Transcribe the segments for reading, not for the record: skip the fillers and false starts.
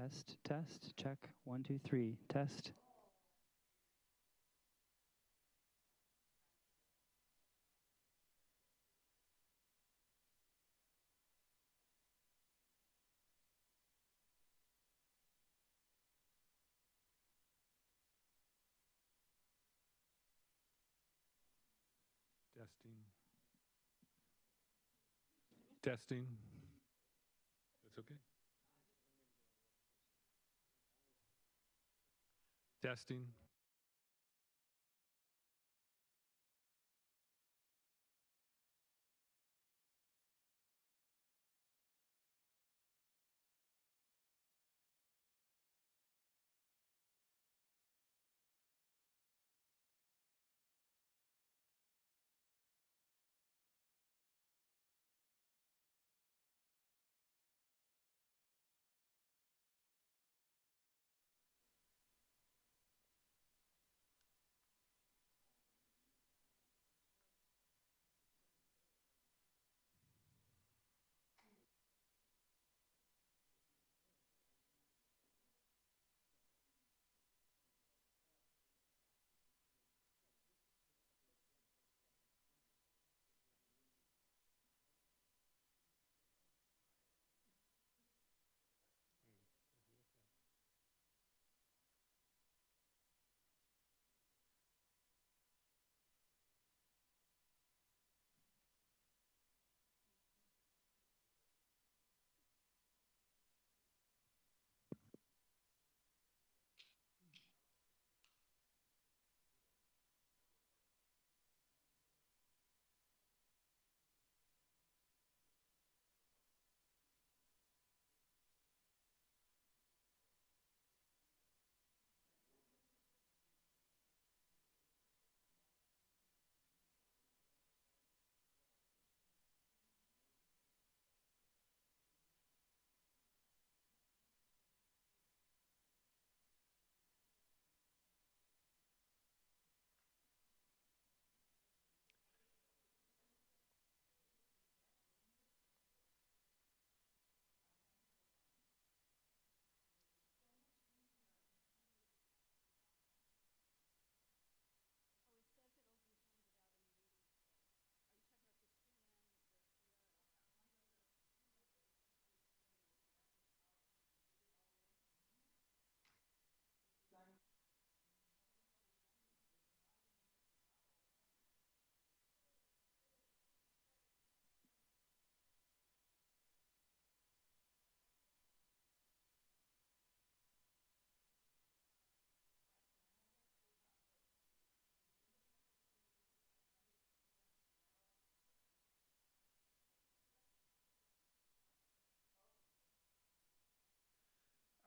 Test, test, check. 1, 2, 3. Test. Testing. Testing. That's okay. Testing.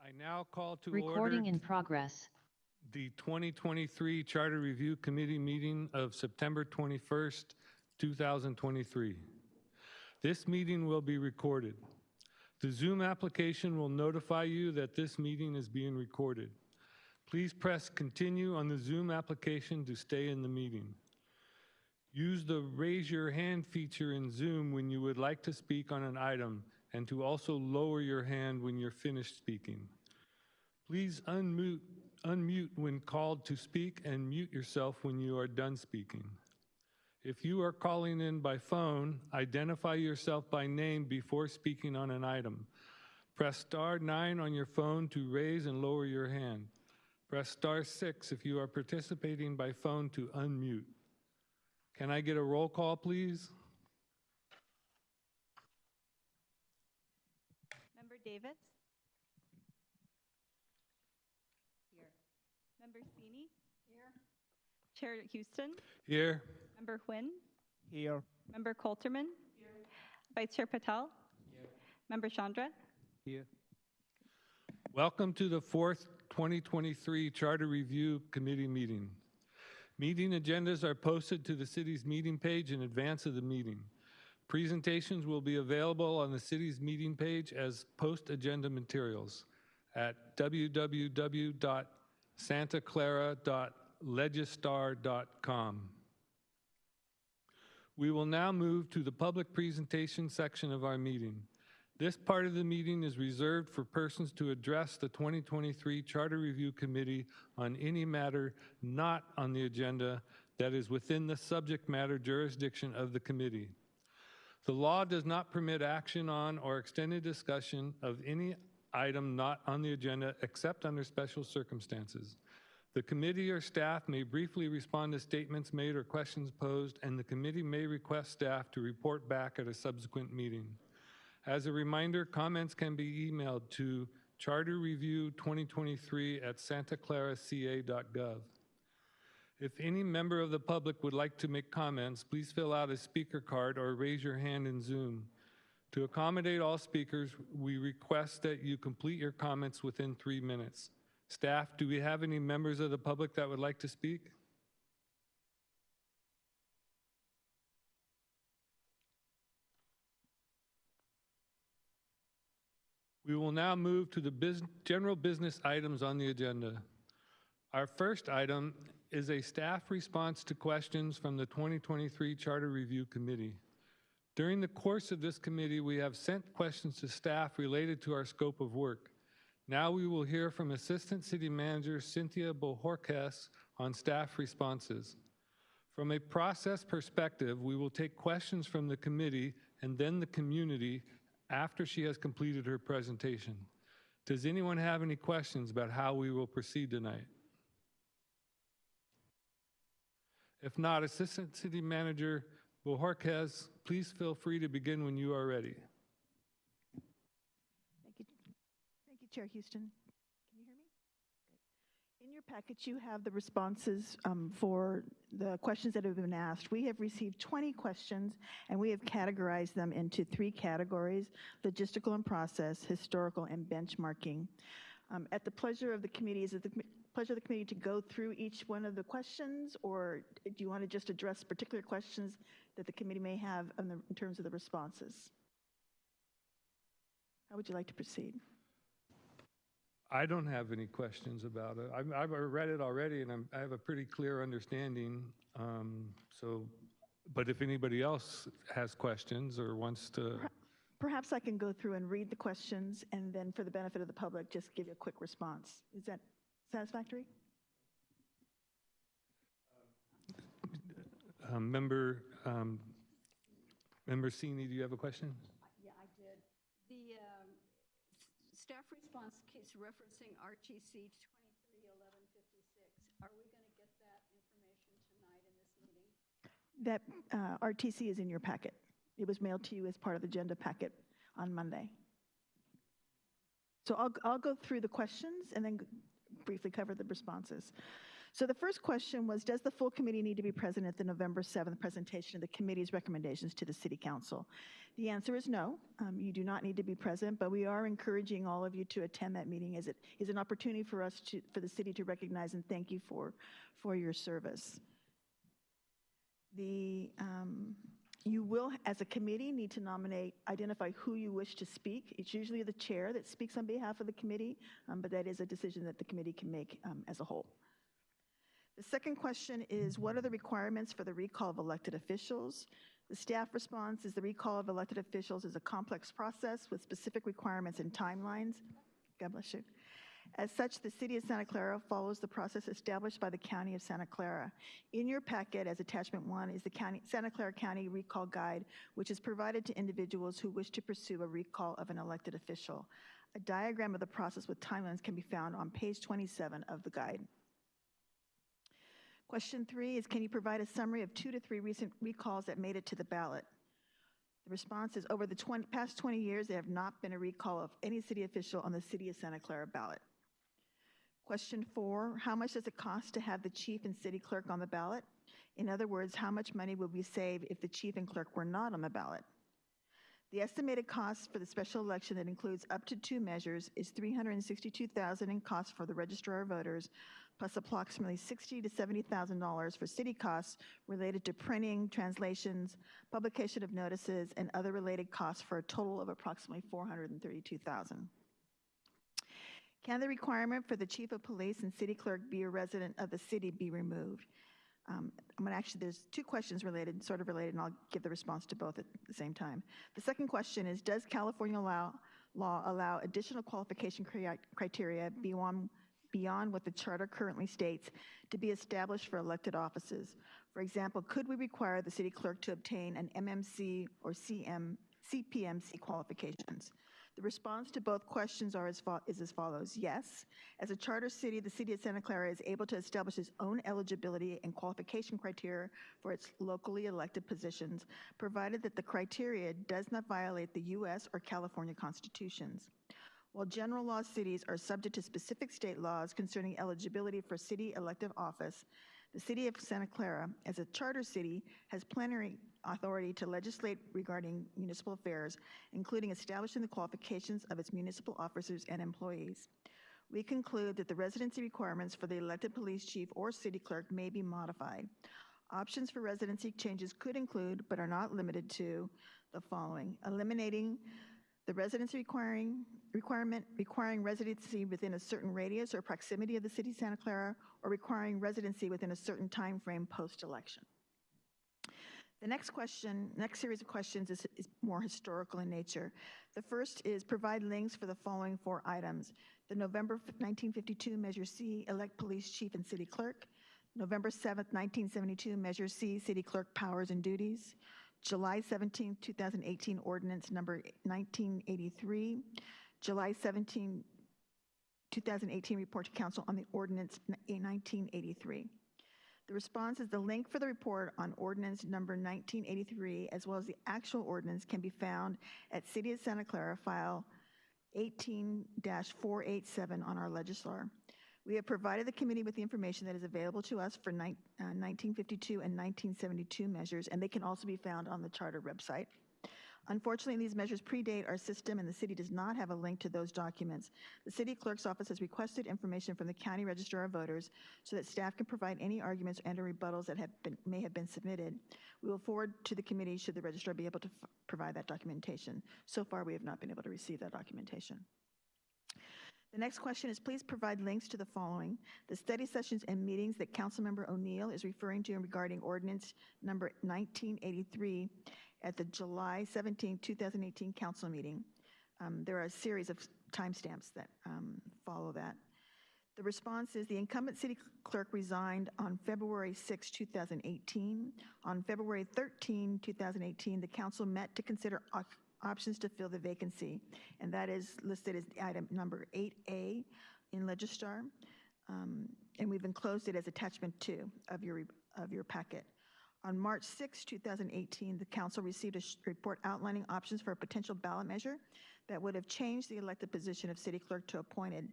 I now call to Recording order in progress. the 2023 Charter Review Committee meeting of September 21st, 2023. This meeting will be recorded. The Zoom application will notify you that this meeting is being recorded. Please press continue on the Zoom application to stay in the meeting. Use the raise your hand feature in Zoom when you would like to speak on an item and to also lower your hand when you're finished speaking. Please unmute when called to speak and mute yourself when you are done speaking. If you are calling in by phone, identify yourself by name before speaking on an item. Press *9 on your phone to raise and lower your hand. Press *6 if you are participating by phone to unmute. Can I get a roll call, please? Member Davis? Here. Member Sini? Here. Chair Houston? Here. Member Huynh? Here. Member Coulterman? Here. Vice Chair Patel? Here. Member Chandra? Here. Welcome to the 4th 2023 Charter Review Committee meeting. Meeting agendas are posted to the city's meeting page in advance of the meeting. Presentations will be available on the city's meeting page as post-agenda materials at www.santaclara.legistar.com. We will now move to the public presentation section of our meeting. This part of the meeting is reserved for persons to address the 2023 Charter Review Committee on any matter not on the agenda that is within the subject matter jurisdiction of the committee. The law does not permit action on or extended discussion of any item not on the agenda except under special circumstances. The committee or staff may briefly respond to statements made or questions posed, and the committee may request staff to report back at a subsequent meeting. As a reminder, comments can be emailed to charterreview2023@santaclaraca.gov. If any member of the public would like to make comments, please fill out a speaker card or raise your hand in Zoom. To accommodate all speakers, we request that you complete your comments within 3 minutes. Staff, do we have any members of the public that would like to speak? We will now move to the general business items on the agenda. Our first item is a staff response to questions from the 2023 Charter Review Committee. During the course of this committee, we have sent questions to staff related to our scope of work. Now we will hear from Assistant City Manager Cynthia Bohorquez on staff responses. From a process perspective, we will take questions from the committee and then the community after she has completed her presentation. Does anyone have any questions about how we will proceed tonight? If not, Assistant City Manager Bohorquez, please feel free to begin when you are ready. Thank you, Chair Houston. Can you hear me? Great. In your package, you have the responses for the questions that have been asked. We have received 20 questions, and we have categorized them into 3 categories: logistical and process, historical, and benchmarking. At the pleasure of the committee, is it the pleasure of the committee to go through each one of the questions, or do you want to just address particular questions that the committee may have in terms of the responses? How would you like to proceed? I don't have any questions about it. I've read it already, and I have a pretty clear understanding. But if anybody else has questions or wants to... Perhaps I can go through and read the questions, and then for the benefit of the public, just give you a quick response. Is that satisfactory? Member Sini, do you have a question? Yeah, I did. The staff response keeps referencing RTC 231156. Are we going to get that information tonight in this meeting? That RTC is in your packet. It was mailed to you as part of the agenda packet on Monday. So I'll go through the questions and then briefly cover the responses. So the first question was, does the full committee need to be present at the November 7th presentation of the committee's recommendations to the City Council? The answer is no. You do not need to be present, but we are encouraging all of you to attend that meeting, as it is an opportunity for us for the city to recognize and thank you for your service. You will, as a committee, need to identify who you wish to speak. It's usually the chair that speaks on behalf of the committee, but that is a decision that the committee can make as a whole. The second question is, what are the requirements for the recall of elected officials? The staff response is the recall of elected officials is a complex process with specific requirements and timelines. God bless you. As such, the City of Santa Clara follows the process established by the County of Santa Clara. In your packet, as attachment 1, is the Santa Clara County Recall Guide, which is provided to individuals who wish to pursue a recall of an elected official. A diagram of the process with timelines can be found on page 27 of the guide. Question 3 is, can you provide a summary of 2 to 3 recent recalls that made it to the ballot? The response is, over the past 20 years, there have not been a recall of any city official on the City of Santa Clara ballot. Question 4, how much does it cost to have the chief and city clerk on the ballot? In other words, how much money would we save if the chief and clerk were not on the ballot? The estimated cost for the special election that includes up to 2 measures is $362,000 in costs for the registrar of voters, plus approximately $60,000 to $70,000 for city costs related to printing, translations, publication of notices, and other related costs, for a total of approximately $432,000. Can the requirement for the chief of police and city clerk be a resident of the city be removed? There's two questions related, sort of related, and I'll give the response to both at the same time. The second question is, does California law allow additional qualification criteria beyond what the charter currently states to be established for elected offices? For example, could we require the city clerk to obtain an MMC or CPMC qualifications? The response to both questions is as follows. Yes, as a charter city, the city of Santa Clara is able to establish its own eligibility and qualification criteria for its locally elected positions, provided that the criteria does not violate the U.S. or California constitutions. While general law cities are subject to specific state laws concerning eligibility for city elective office, the city of Santa Clara, as a charter city, has plenary authority to legislate regarding municipal affairs, including establishing the qualifications of its municipal officers and employees. We conclude that the residency requirements for the elected police chief or city clerk may be modified. Options for residency changes could include, but are not limited to, the following: eliminating the residency requirement requiring residency within a certain radius or proximity of the city of Santa Clara, or requiring residency within a certain time frame post-election. The next series of questions is more historical in nature. The first is provide links for the following 4 items: the November 1952 Measure C, elect police chief and city clerk; November 7th, 1972 Measure C, city clerk powers and duties; July 17, 2018 Ordinance Number 1983, July 17, 2018 Report to Council on the Ordinance 1983. The response is the link for the report on Ordinance Number 1983, as well as the actual ordinance, can be found at City of Santa Clara File 18-487 on our Legislar. We have provided the committee with the information that is available to us for 1952 and 1972 measures, and they can also be found on the charter website. Unfortunately, these measures predate our system, and the city does not have a link to those documents. The city clerk's office has requested information from the county registrar of voters so that staff can provide any arguments and or rebuttals that may have been submitted. We will forward to the committee should the registrar be able to provide that documentation. So far, we have not been able to receive that documentation. The next question is, please provide links to the following: the study sessions and meetings that Councilmember O'Neill is referring to regarding Ordinance Number 1983 at the July 17, 2018 council meeting. There are a series of timestamps that follow that. The response is the incumbent city clerk resigned on February 6, 2018. On February 13, 2018, the council met to consider options to fill the vacancy, and that is listed as item number 8A in Legistar, and we've enclosed it as attachment 2 of your packet. On March 6, 2018, the council received a report outlining options for a potential ballot measure that would have changed the elected position of city clerk to appointed.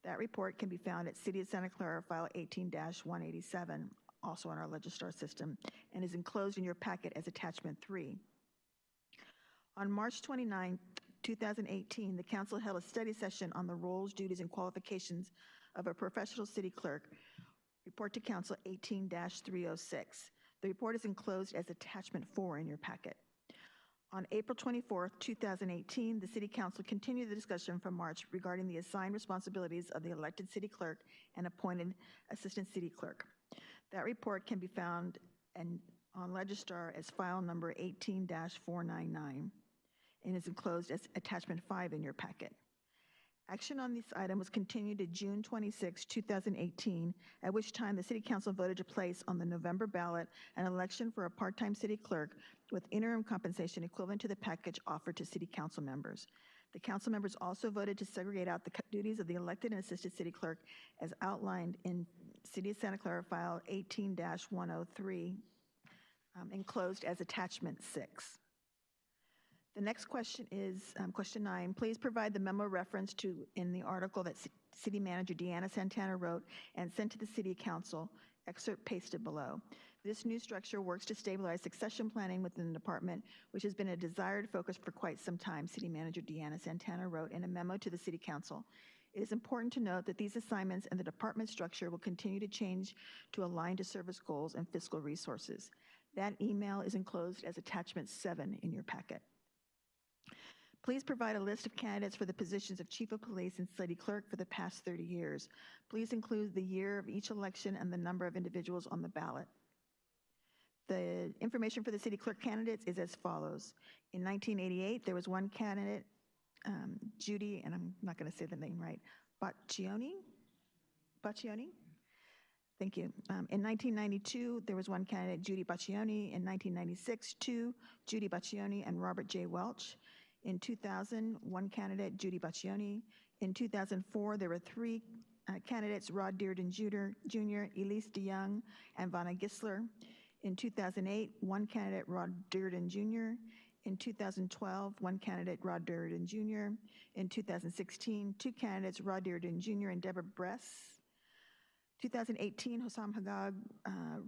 That report can be found at City of Santa Clara File 18-187, also on our Legistar system, and is enclosed in your packet as attachment 3. On March 29, 2018, the council held a study session on the roles, duties, and qualifications of a professional city clerk. Report to Council 18-306. The report is enclosed as attachment 4 in your packet. On April 24, 2018, the City Council continued the discussion from March regarding the assigned responsibilities of the elected city clerk and appointed assistant city clerk. That report can be found on Legistar as file number 18-499 and is enclosed as attachment 5 in your packet. Action on this item was continued to June 26, 2018, at which time the City Council voted to place on the November ballot an election for a part-time city clerk with interim compensation equivalent to the package offered to City Council members. The council members also voted to segregate out the duties of the elected and assisted city clerk as outlined in City of Santa Clara File 18-103, enclosed as attachment 6. The next question is question 9. Please provide the memo reference to in the article that City Manager Deanna Santana wrote and sent to the City Council, excerpt pasted below. This new structure works to stabilize succession planning within the department, which has been a desired focus for quite some time, City Manager Deanna Santana wrote in a memo to the City Council. It is important to note that these assignments and the department structure will continue to change to align to service goals and fiscal resources. That email is enclosed as attachment 7 in your packet. Please provide a list of candidates for the positions of Chief of Police and City Clerk for the past 30 years. Please include the year of each election and the number of individuals on the ballot. The information for the city clerk candidates is as follows. In 1988, there was one candidate, Judy, and I'm not going to say the name right, Baccioni? Thank you. In 1992, there was one candidate, Judy Baccioni. In 1996, two, Judy Baccioni and Robert J. Welch. In 2000, one candidate, Judy Baccioni. In 2004, there were three candidates, Rod Dearden Jr., Elise DeYoung, and Vanna Gisler. In 2008, one candidate, Rod Dearden Jr. In 2012, one candidate, Rod Dearden Jr. In 2016, two candidates, Rod Dearden Jr. and Deborah Bress. 2018, Hossam Haggag,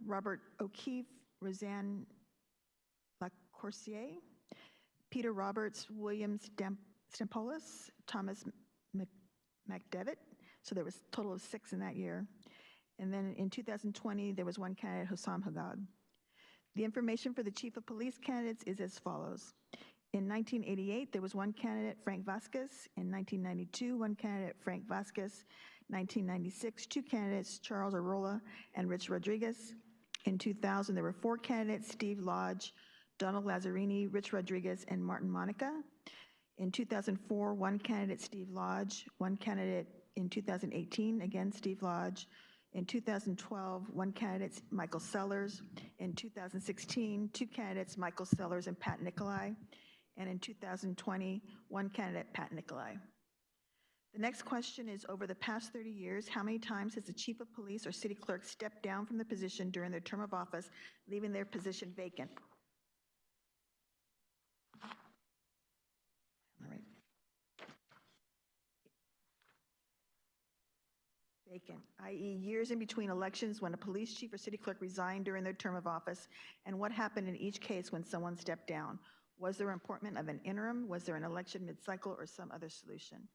Robert O'Keefe, Roseanne Lacourcier, Peter Roberts, William Stampolis, Thomas McDevitt. So there was a total of 6 in that year. And then in 2020, there was one candidate, Hossam Haggag. The information for the chief of police candidates is as follows. In 1988, there was one candidate, Frank Vasquez. In 1992, one candidate, Frank Vasquez. 1996, two candidates, Charles Arola and Rich Rodriguez. In 2000, there were 4 candidates, Steve Lodge, Donald Lazzarini, Rich Rodriguez, and Martin Monica. In 2004, one candidate, Steve Lodge. One candidate in 2018, again, Steve Lodge. In 2012, one candidate, Michael Sellers. In 2016, two candidates, Michael Sellers and Pat Nicolai. And in 2020, one candidate, Pat Nicolai. The next question is, over the past 30 years, how many times has the chief of police or city clerk stepped down from the position during their term of office, leaving their position vacant? All right. Vacant, i.e. years in between elections when a police chief or city clerk resigned during their term of office, and what happened in each case when someone stepped down. Was there appointment of an interim? Was there an election mid-cycle or some other solution?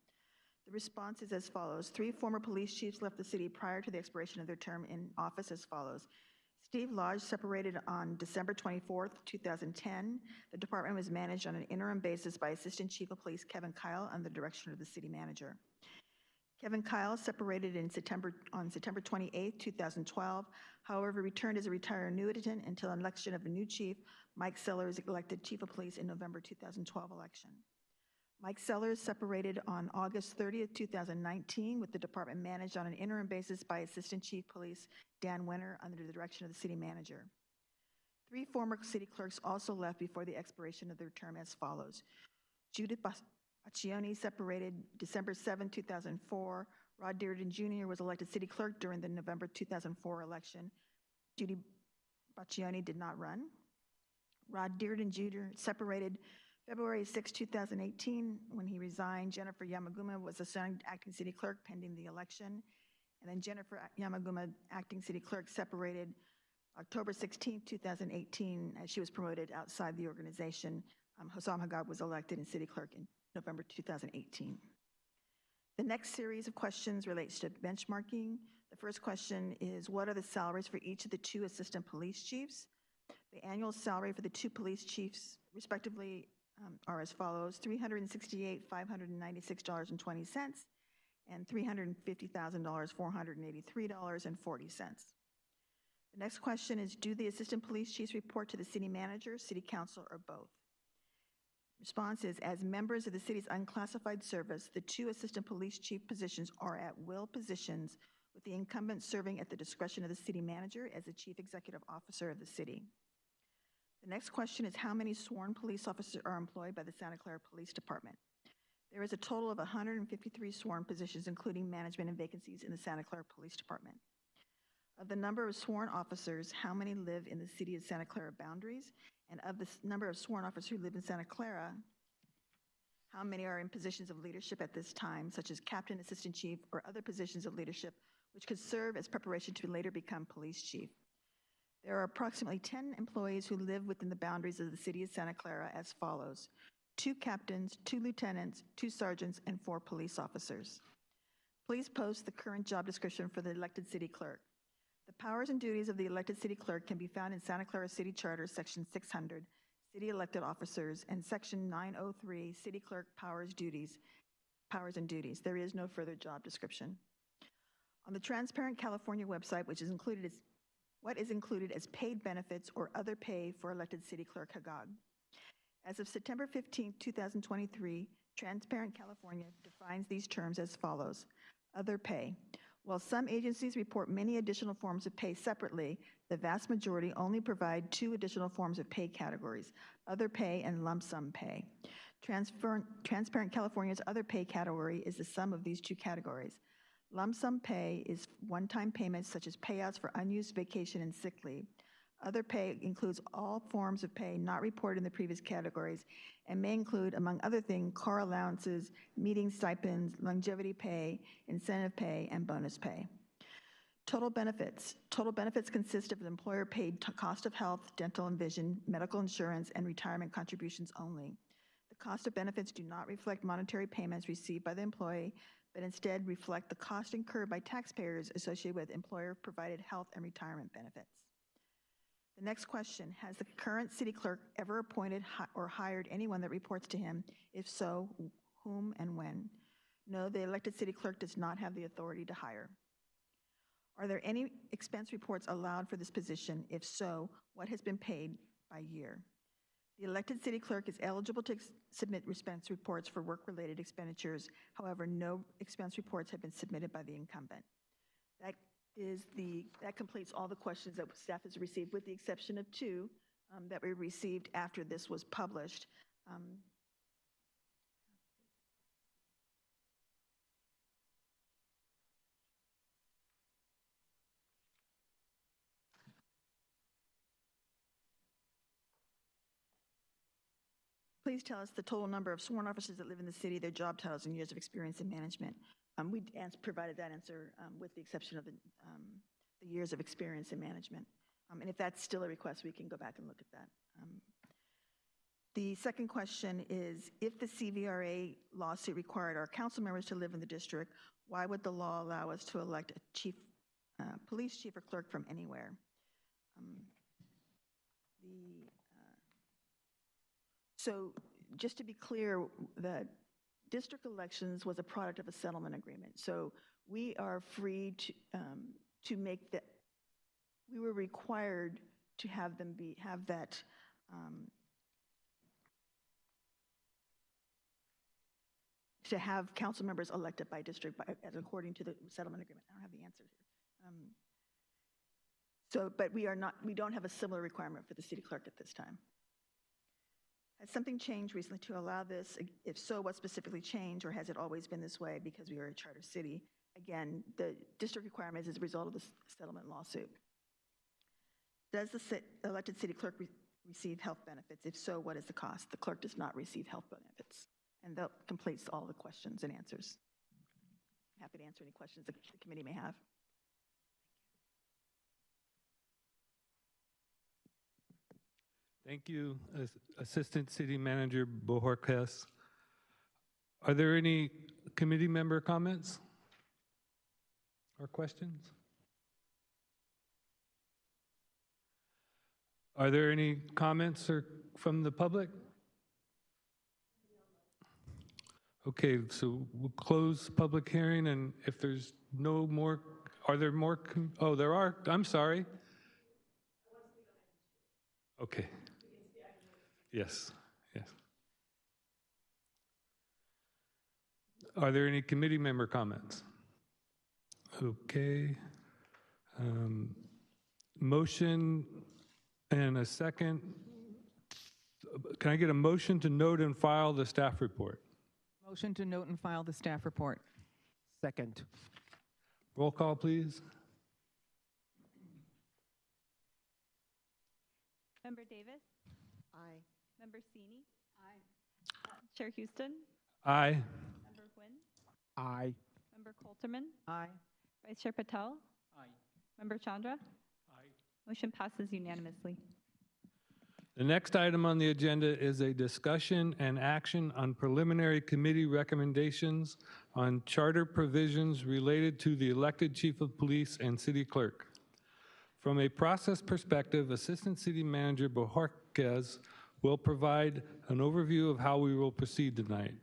The response is as follows. 3 former police chiefs left the city prior to the expiration of their term in office as follows. Steve Lodge separated on December 24th, 2010. The department was managed on an interim basis by Assistant Chief of Police Kevin Kyle under the direction of the city manager. Kevin Kyle separated on September 28th, 2012, however, returned as a retired annuitant until election of the new chief, Mike Sellers, elected Chief of Police in November 2012 election. Mike Sellers separated on August 30th, 2019, with the department managed on an interim basis by Assistant Chief Police Dan Winter under the direction of the city manager. 3 former city clerks also left before the expiration of their term as follows. Judith Baccioni separated December 7, 2004. Rod Dearden Jr. was elected city clerk during the November 2004 election. Judy Baccioni did not run. Rod Dearden Jr. separated February 6, 2018, when he resigned. Jennifer Yamaguma was assigned acting city clerk pending the election. And then Jennifer Yamaguma, acting city clerk, separated October 16, 2018, as she was promoted outside the organization. Hossam Haggag was elected in city clerk in November 2018. The next series of questions relates to benchmarking. The first question is, what are the salaries for each of the 2 assistant police chiefs? The annual salary for the 2 police chiefs, respectively, are as follows: $368,596.20 and $350,483.40. The next question is, do the assistant police chiefs report to the city manager, city council, or both? Response is, as members of the city's unclassified service, the 2 assistant police chief positions are at-will positions, with the incumbent serving at the discretion of the city manager as the chief executive officer of the city. The next question is, how many sworn police officers are employed by the Santa Clara Police Department? There is a total of 153 sworn positions, including management and vacancies in the Santa Clara Police Department. Of the number of sworn officers, how many live in the city of Santa Clara boundaries? And of the number of sworn officers who live in Santa Clara, how many are in positions of leadership at this time, such as captain, assistant chief, or other positions of leadership, which could serve as preparation to later become police chief? There are approximately 10 employees who live within the boundaries of the city of Santa Clara as follows: 2 captains, 2 lieutenants, 2 sergeants, and 4 police officers. Please post the current job description for the elected city clerk. The powers and duties of the elected city clerk can be found in Santa Clara City Charter, Section 600, City Elected Officers, and Section 903, City Clerk Powers and Duties. There is no further job description. On the Transparent California website, which is included What is included as paid benefits or other pay for elected city clerk Hagag? As of September 15, 2023, Transparent California defines these terms as follows. Other pay. While some agencies report many additional forms of pay separately, the vast majority only provide 2 additional forms of pay categories, other pay and lump sum pay. Transparent California's other pay category is the sum of these 2 categories. Lump sum pay is one-time payments such as payouts for unused vacation and sick leave. Other pay includes all forms of pay not reported in the previous categories and may include, among other things, car allowances, meeting stipends, longevity pay, incentive pay, and bonus pay. Total benefits. Total benefits consist of the employer-paid cost of health, dental and vision, medical insurance, and retirement contributions only. The cost of benefits do not reflect monetary payments received by the employee, but instead reflect the cost incurred by taxpayers associated with employer-provided health and retirement benefits. The next question, has the current city clerk ever appointed or hired anyone that reports to him? If so, whom and when? No, the elected city clerk does not have the authority to hire. Are there any expense reports allowed for this position? If so, what has been paid by year? The elected city clerk is eligible to submit expense reports for work-related expenditures. However, no expense reports have been submitted by the incumbent. That completes all the questions that staff has received, with the exception of 2 that we received after this was published. Please tell us the total number of sworn officers that live in the city, their job titles, and years of experience in management. We provided that answer with the exception of the years of experience in management. And if that's still a request, we can go back and look at that. The second question is, if the CVRA lawsuit required our council members to live in the district, why would the law allow us to elect a police chief or clerk from anywhere? So just to be clear, the district elections was a product of a settlement agreement. So we are free to make that. We were required to have them have that. To have council members elected by district as according to the settlement agreement. I don't have the answer here. But we don't have a similar requirement for the city clerk at this time. Has something changed recently to allow this? If so, what specifically changed, or has it always been this way because we are a charter city? Again, the district requirement is as a result of the settlement lawsuit. Does the elected city clerk receive health benefits? If so, what is the cost? The clerk does not receive health benefits. And that completes all the questions and answers. I'm happy to answer any questions the committee may have. Thank you, Assistant City Manager Bojorquez. Are there any committee member comments or questions? Are there any comments from the public? Okay, so we'll close public hearing, and if there's no more, are there more? Oh, there are. I'm sorry. Okay. Yes, yes. Are there any committee member comments? Okay. Motion and a second. Can I get a motion to note and file the staff report? Motion to note and file the staff report. Second. Roll call, please. Member Davis? Aye. Member Sini? Aye. Chair Houston? Aye. Member Nguyen? Aye. Member Coulterman? Aye. Vice Chair Patel? Aye. Member Chandra? Aye. Motion passes unanimously. The next item on the agenda is a discussion and action on preliminary committee recommendations on charter provisions related to the elected chief of police and city clerk. From a process perspective, Assistant City Manager Bojorquez will provide an overview of how we will proceed tonight.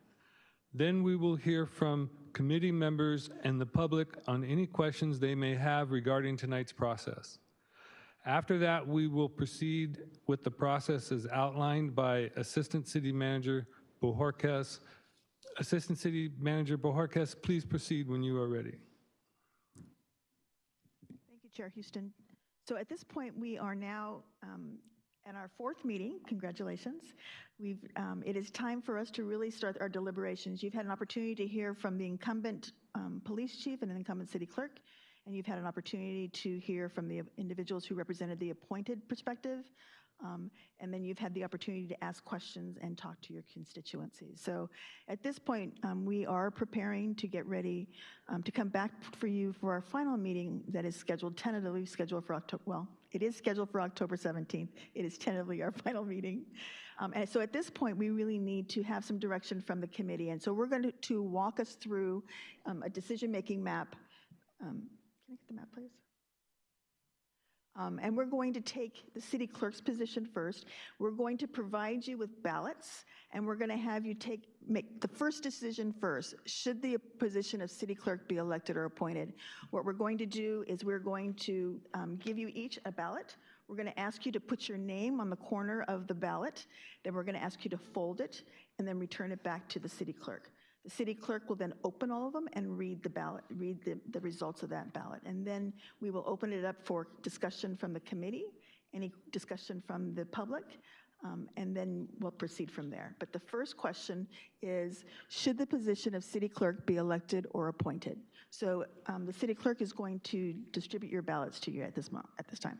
Then we will hear from committee members and the public on any questions they may have regarding tonight's process. After that, we will proceed with the process as outlined by Assistant City Manager Bojorquez. Assistant City Manager Bojorquez, please proceed when you are ready. Thank you, Chair Houston. So at this point, we are now at our fourth meeting. Congratulations. It is time for us to really start our deliberations. You've had an opportunity to hear from the incumbent police chief and an incumbent city clerk, and you've had an opportunity to hear from the individuals who represented the appointed perspective, and then you've had the opportunity to ask questions and talk to your constituencies. So at this point, we are preparing to get ready to come back for you for our final meeting that is tentatively scheduled for October, well, it is scheduled for October 17th. It is tentatively our final meeting. And so at this point, we really need to have some direction from the committee. And so we're going to walk us through a decision-making map. Can I get the map, please? And we're going to take the city clerk's position first. We're going to provide you with ballots, and we're going to have you make the first decision first. Should the position of city clerk be elected or appointed? What we're going to do is we're going to give you each a ballot. We're going to ask you to put your name on the corner of the ballot. Then we're going to ask you to fold it and then return it back to the city clerk. The city clerk will then open all of them and read the ballot, read the results of that ballot. And then we will open it up for discussion from the committee, any discussion from the public, and then we'll proceed from there. But the first question is, should the position of city clerk be elected or appointed? So the city clerk is going to distribute your ballots to you at this time.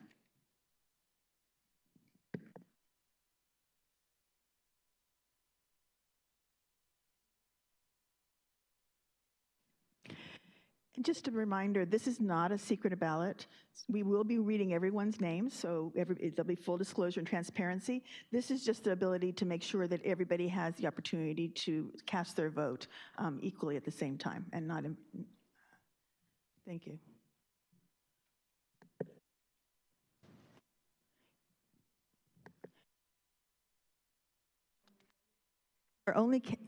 And just a reminder, this is not a secret ballot. We will be reading everyone's names, so there'll be full disclosure and transparency. This is just the ability to make sure that everybody has the opportunity to cast their vote equally at the same time and not. Thank you.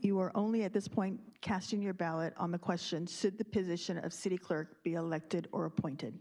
You are only at this point casting your ballot on the question, should the position of city clerk be elected or appointed?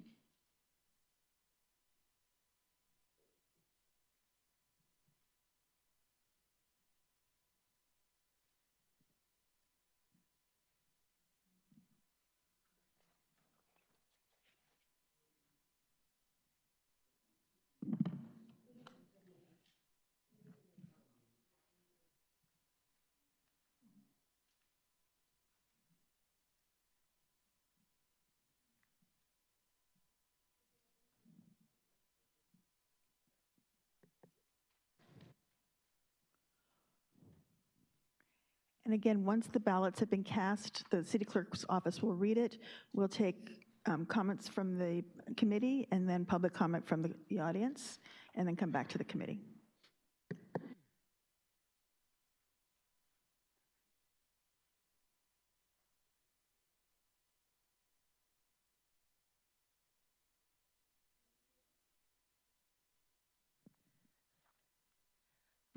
And again, once the ballots have been cast, the city clerk's office will read it. We'll take comments from the committee and then public comment from the audience, and then come back to the committee.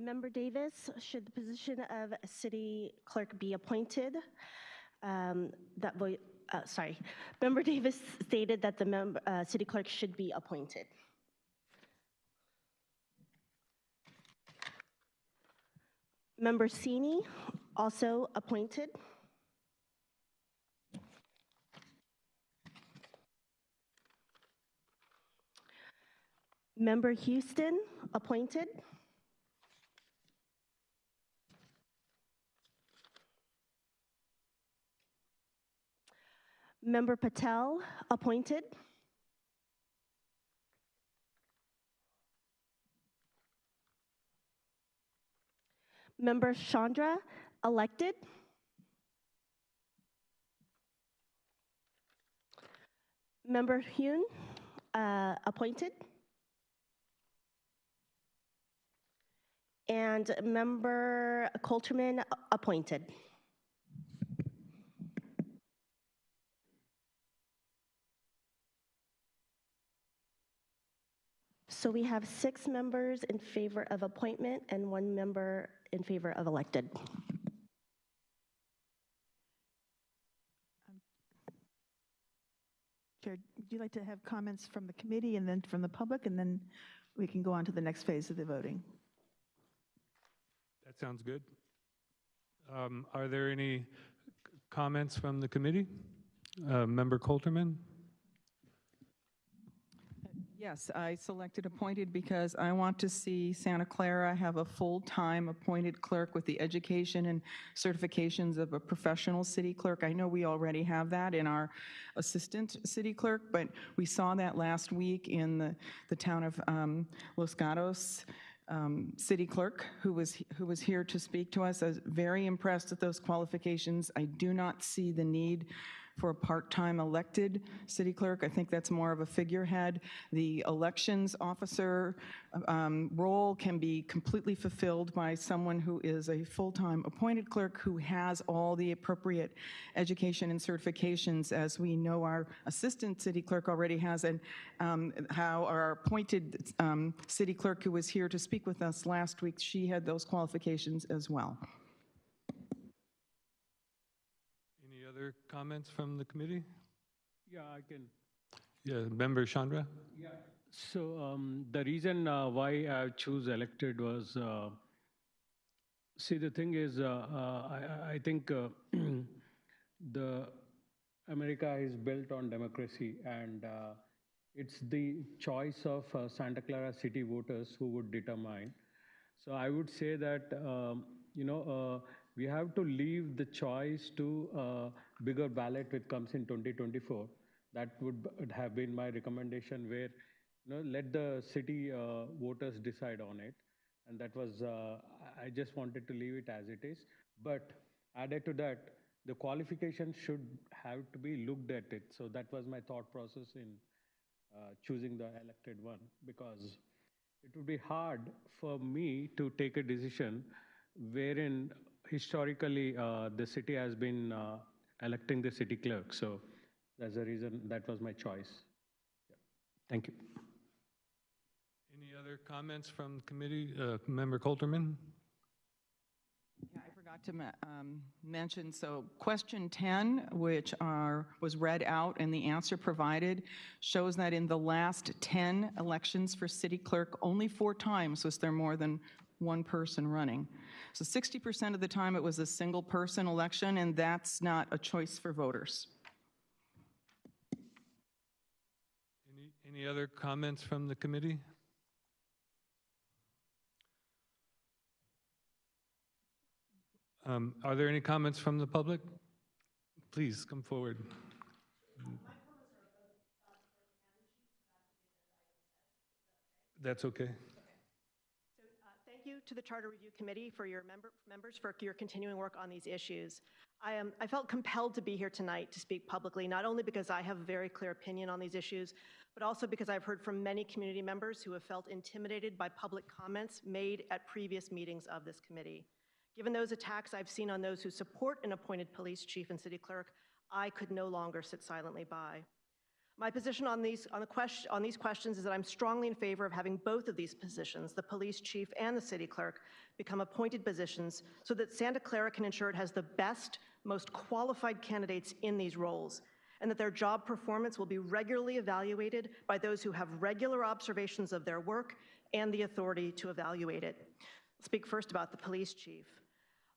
Member Davis, should the position of city clerk be appointed? Member Davis stated that the city clerk should be appointed. Member Sini, also appointed. Member Houston, appointed. Member Patel, appointed. Member Chandra, elected. Member Hune, appointed. And Member Coulterman, appointed. So we have 6 members in favor of appointment and 1 member in favor of elected. Chair, would you like to have comments from the committee and then from the public, and then we can go on to the next phase of the voting? That sounds good. Are there any comments from the committee? Member Coulterman? Yes, I selected appointed because I want to see Santa Clara have a full-time appointed clerk with the education and certifications of a professional city clerk. I know we already have that in our assistant city clerk, but we saw that last week in the town of Los Gatos. City clerk who was here to speak to us. I was very impressed with those qualifications. I do not see the need for a part-time elected city clerk. I think that's more of a figurehead. The elections officer role can be completely fulfilled by someone who is a full-time appointed clerk who has all the appropriate education and certifications, as we know our assistant city clerk already has, and how our appointed city clerk who was here to speak with us last week, she had those qualifications as well. Any other comments from the committee? Yeah, I can. Yeah, Member Chandra? Yeah. So the reason why I choose elected was, see, the thing is, I think the America is built on democracy, and it's the choice of Santa Clara city voters who would determine. So I would say that, we have to leave the choice to bigger ballot which comes in 2024. That would have been my recommendation, where let the city voters decide on it. And that was, I just wanted to leave it as it is. But added to that, the qualifications should have to be looked at it. So that was my thought process in choosing the elected one, because it would be hard for me to take a decision wherein historically the city has been electing the city clerk. So that's the reason that was my choice. Yeah. Thank you. Any other comments from committee? Member Coulterman? Yeah, I forgot to mention, so question 10, which was read out and the answer provided, shows that in the last 10 elections for city clerk, only 4 times was there more than one person running. So 60% of the time it was a single person election, and that's not a choice for voters. Any other comments from the committee? Are there any comments from the public? Please come forward. That's okay. Thank you to the Charter Review Committee for your members for your continuing work on these issues. I felt compelled to be here tonight to speak publicly, not only because I have a very clear opinion on these issues, but also because I've heard from many community members who have felt intimidated by public comments made at previous meetings of this committee. Given those attacks I've seen on those who support an appointed police chief and city clerk, I could no longer sit silently by. My position on these questions is that I'm strongly in favor of having both of these positions, the police chief and the city clerk, become appointed positions so that Santa Clara can ensure it has the best, most qualified candidates in these roles, and that their job performance will be regularly evaluated by those who have regular observations of their work and the authority to evaluate it. I'll speak first about the police chief.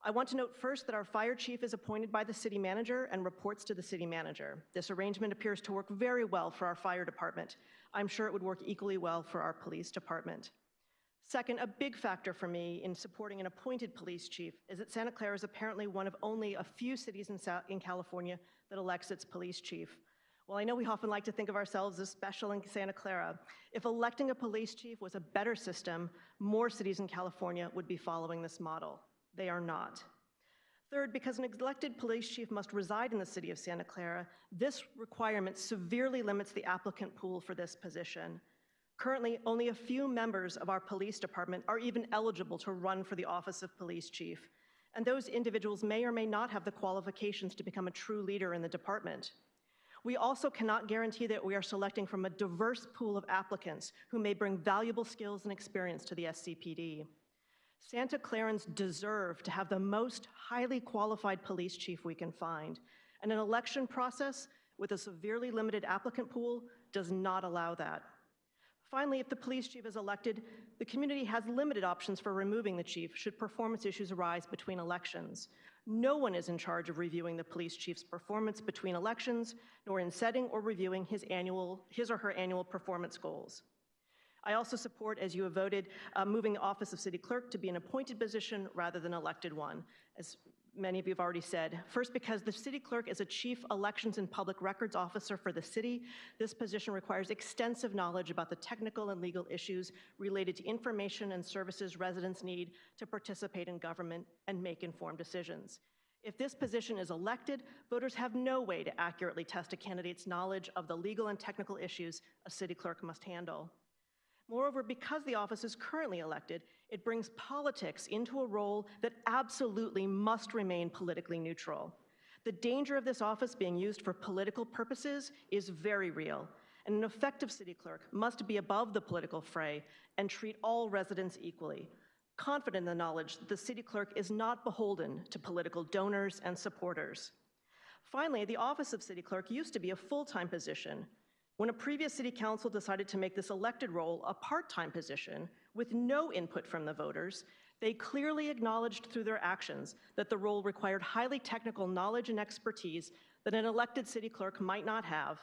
I want to note first that our fire chief is appointed by the city manager and reports to the city manager. This arrangement appears to work very well for our fire department. I'm sure it would work equally well for our police department. Second, a big factor for me in supporting an appointed police chief is that Santa Clara is apparently one of only a few cities in California that elects its police chief. Well, I know we often like to think of ourselves as special in Santa Clara. If electing a police chief was a better system, more cities in California would be following this model. They are not. Third, because an elected police chief must reside in the city of Santa Clara, this requirement severely limits the applicant pool for this position. Currently, only a few members of our police department are even eligible to run for the office of police chief, and those individuals may or may not have the qualifications to become a true leader in the department. We also cannot guarantee that we are selecting from a diverse pool of applicants who may bring valuable skills and experience to the SCPD. Santa Clarans deserve to have the most highly qualified police chief we can find, and an election process with a severely limited applicant pool, does not allow that. Finally, if the police chief is elected, the community has limited options for removing the chief should performance issues arise between elections. No one is in charge of reviewing the police chief's performance between elections, nor in setting or reviewing his or her annual performance goals. I also support, as you have voted, moving the office of city clerk to be an appointed position rather than elected one, as many of you have already said. First, because the city clerk is a chief elections and public records officer for the city. This position requires extensive knowledge about the technical and legal issues related to information and services residents need to participate in government and make informed decisions. If this position is elected, voters have no way to accurately test a candidate's knowledge of the legal and technical issues a city clerk must handle. Moreover, because the office is currently elected, it brings politics into a role that absolutely must remain politically neutral. The danger of this office being used for political purposes is very real, and an effective city clerk must be above the political fray and treat all residents equally, confident in the knowledge that the city clerk is not beholden to political donors and supporters. Finally, the office of city clerk used to be a full-time position. When a previous city council decided to make this elected role a part-time position with no input from the voters, they clearly acknowledged through their actions that the role required highly technical knowledge and expertise that an elected city clerk might not have.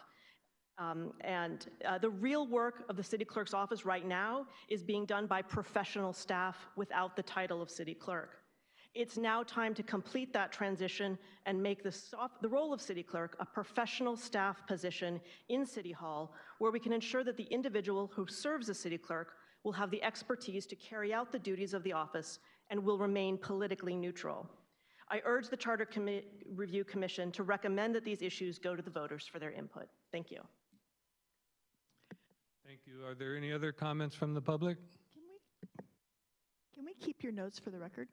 The real work of the city clerk's office right now is being done by professional staff without the title of city clerk. It's now time to complete that transition and make the role of city clerk a professional staff position in City Hall, where we can ensure that the individual who serves as city clerk will have the expertise to carry out the duties of the office and will remain politically neutral. I urge the Charter Review Commission to recommend that these issues go to the voters for their input. Thank you. Thank you. Are there any other comments from the public? Can we keep your notes for the record?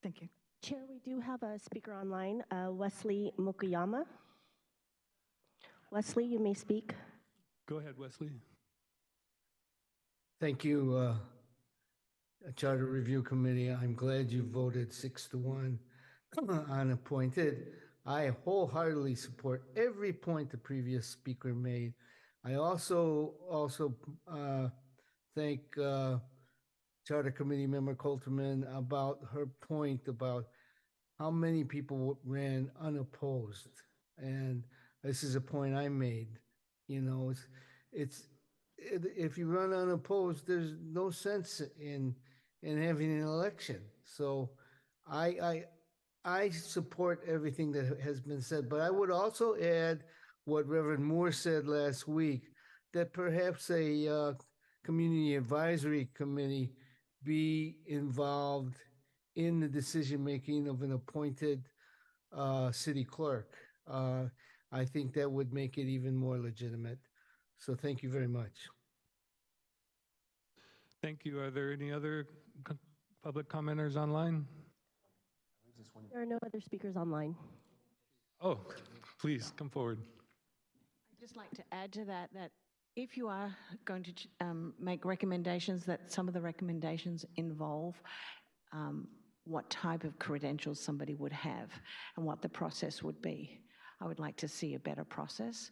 Thank you. Chair, we do have a speaker online, Wesley Mukuyama. Wesley, you may speak. Go ahead, Wesley. Thank you, Charter Review Committee. I'm glad you voted 6-1 on appointed. I wholeheartedly support every point the previous speaker made. I also thank Charter Committee Member Coulterman about her point about how many people ran unopposed. And this is a point I made. You know, if you run unopposed, there's no sense in having an election. So I support everything that has been said, but I would also add what Reverend Moore said last week, that perhaps a community advisory committee be involved in the decision-making of an appointed city clerk. I think that would make it even more legitimate. So thank you very much. Thank you. Are there any other public commenters online? There are no other speakers online. Oh, please come forward. I'd just like to add to that, that if you are going to make recommendations, that some of the recommendations involve what type of credentials somebody would have and what the process would be. I would like to see a better process,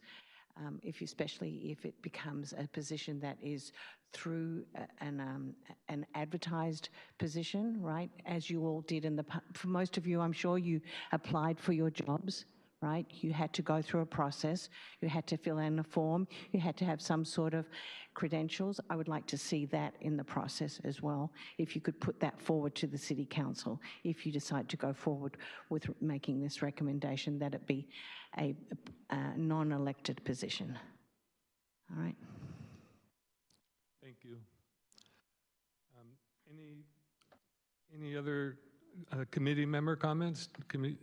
especially if it becomes a position that is through an advertised position, right? As you all did for most of you, I'm sure you applied for your jobs, right? You had to go through a process. You had to fill in a form. You had to have some sort of credentials. I would like to see that in the process as well. If you could put that forward to the City Council, if you decide to go forward with making this recommendation, that it be a non-elected position. All right. Thank you. Any other committee member comments?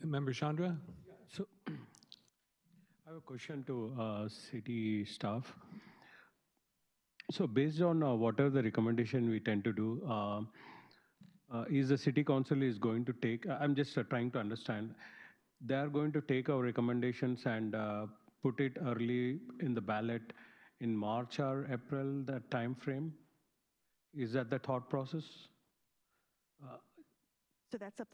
Member Chandra? So I have a question to city staff. So based on what are the recommendation we tend to do, is the city council is going to take, I'm just trying to understand, they are going to take our recommendations and put it early in the ballot in March or April, that time frame? Is that the thought process? So that's up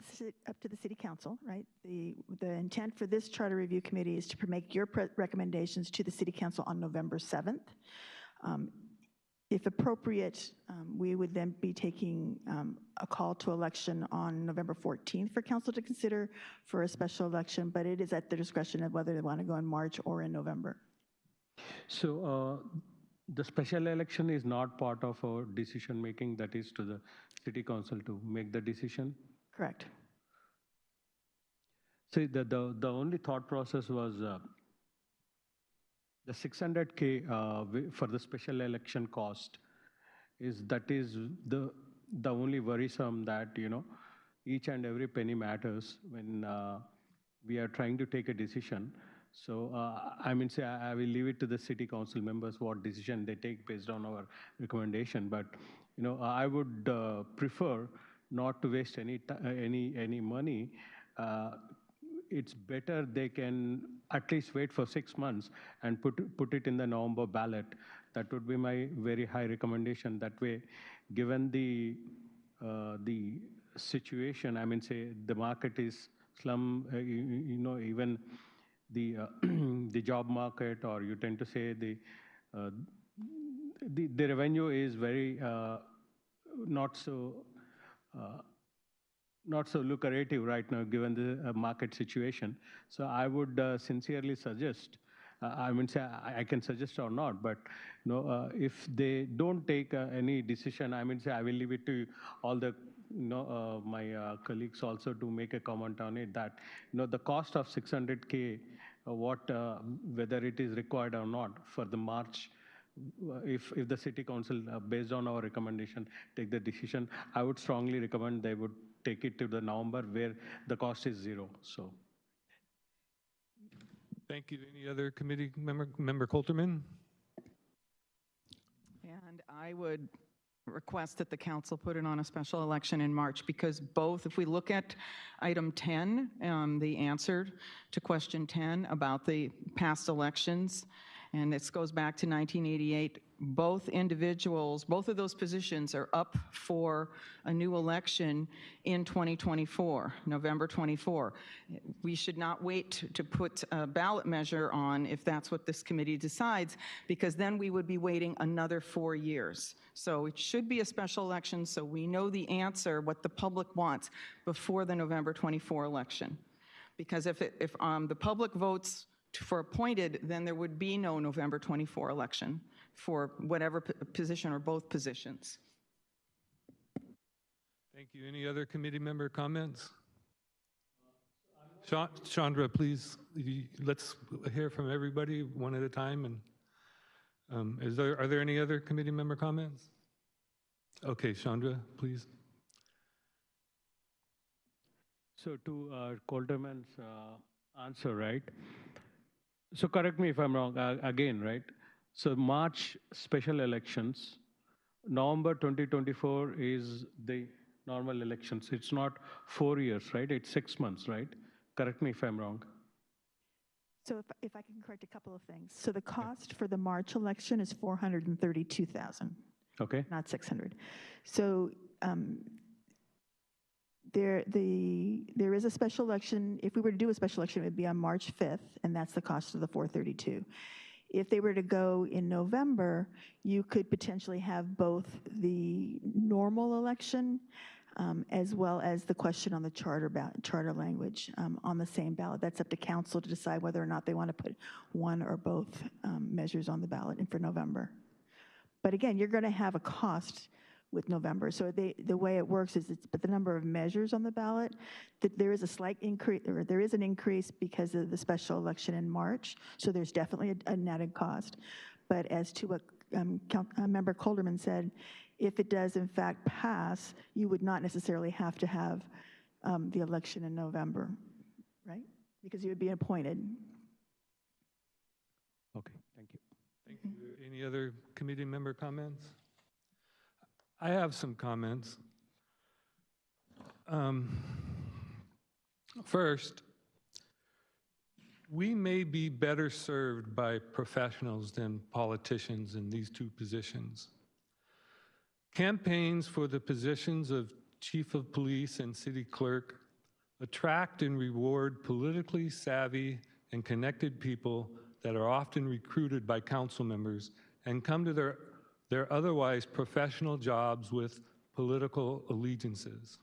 to the city council, right? The intent for this charter review committee is to make your recommendations to the city council on November 7th. If appropriate, we would then be taking a call to election on November 14th for council to consider for a special election, but it is at the discretion of whether they want to go in March or in November. So the special election is not part of our decision making, that is to the city council to make the decision? Correct. See, the only thought process was the 600K for the special election cost is the only worrisome that, you know, each and every penny matters when we are trying to take a decision. So I mean, say I will leave it to the city council members what decision they take based on our recommendation. But you know, I would prefer not to waste any money. It's better they can at least wait for 6 months and put it in the November ballot. That would be my very high recommendation. That way, given the situation, I mean, say the market is slum, you know, even the the job market, or you tend to say the revenue is very not so lucrative right now, given the market situation. So I would sincerely suggest, I mean, say I can suggest or not, but you know, if they don't take any decision, I mean, say I will leave it to all the my colleagues also to make a comment on it. That you know, the cost of 600K, whether it is required or not for the March. If the city council, based on our recommendation, take the decision, I would strongly recommend they would take it to the November where the cost is zero. So. Thank you. Any other committee member Coulterman? And I would request that the council put it on a special election in March, because both, if we look at item 10, the answer to question 10 about the past elections, and this goes back to 1988, both individuals, both of those positions are up for a new election in 2024, November 24. We should not wait to put a ballot measure on if that's what this committee decides, because then we would be waiting another 4 years. So it should be a special election so we know the answer, what the public wants, before the November 24 election. Because if the public votes for appointed, then there would be no November 24 election for whatever position or both positions. Thank you. Any other committee member comments? Chandra, please, let's hear from everybody one at a time. And are there any other committee member comments? Okay, Chandra, please. So to Coulterman's answer, right? So correct me if I'm wrong, again, right? So March special elections, November 2024 is the normal elections. It's not 4 years, right? It's 6 months, right? Correct me if I'm wrong. So if I can correct a couple of things. So the cost for the March election is $432,000. Okay. Not 600. So there is a special election. If we were to do a special election, it would be on March 5th, and that's the cost of the 432. If they were to go in November, you could potentially have both the normal election as well as the question on the charter language on the same ballot. That's up to council to decide whether or not they want to put one or both measures on the ballot for November. But again, you're going to have a cost with November. So the way it works is but the number of measures on the ballot, that there is a slight increase, or there is an increase because of the special election in March. So there's definitely a netted cost. But as to what Member Coulterman said, if it does in fact pass, you would not necessarily have to have the election in November, right? Because you would be appointed. Okay, thank you. Thank you. Any other committee member comments? I have some comments. First, we may be better served by professionals than politicians in these two positions. Campaigns for the positions of chief of police, and city clerk attract and reward politically savvy and connected people that are often recruited by council members and come to their otherwise professional jobs with political allegiances.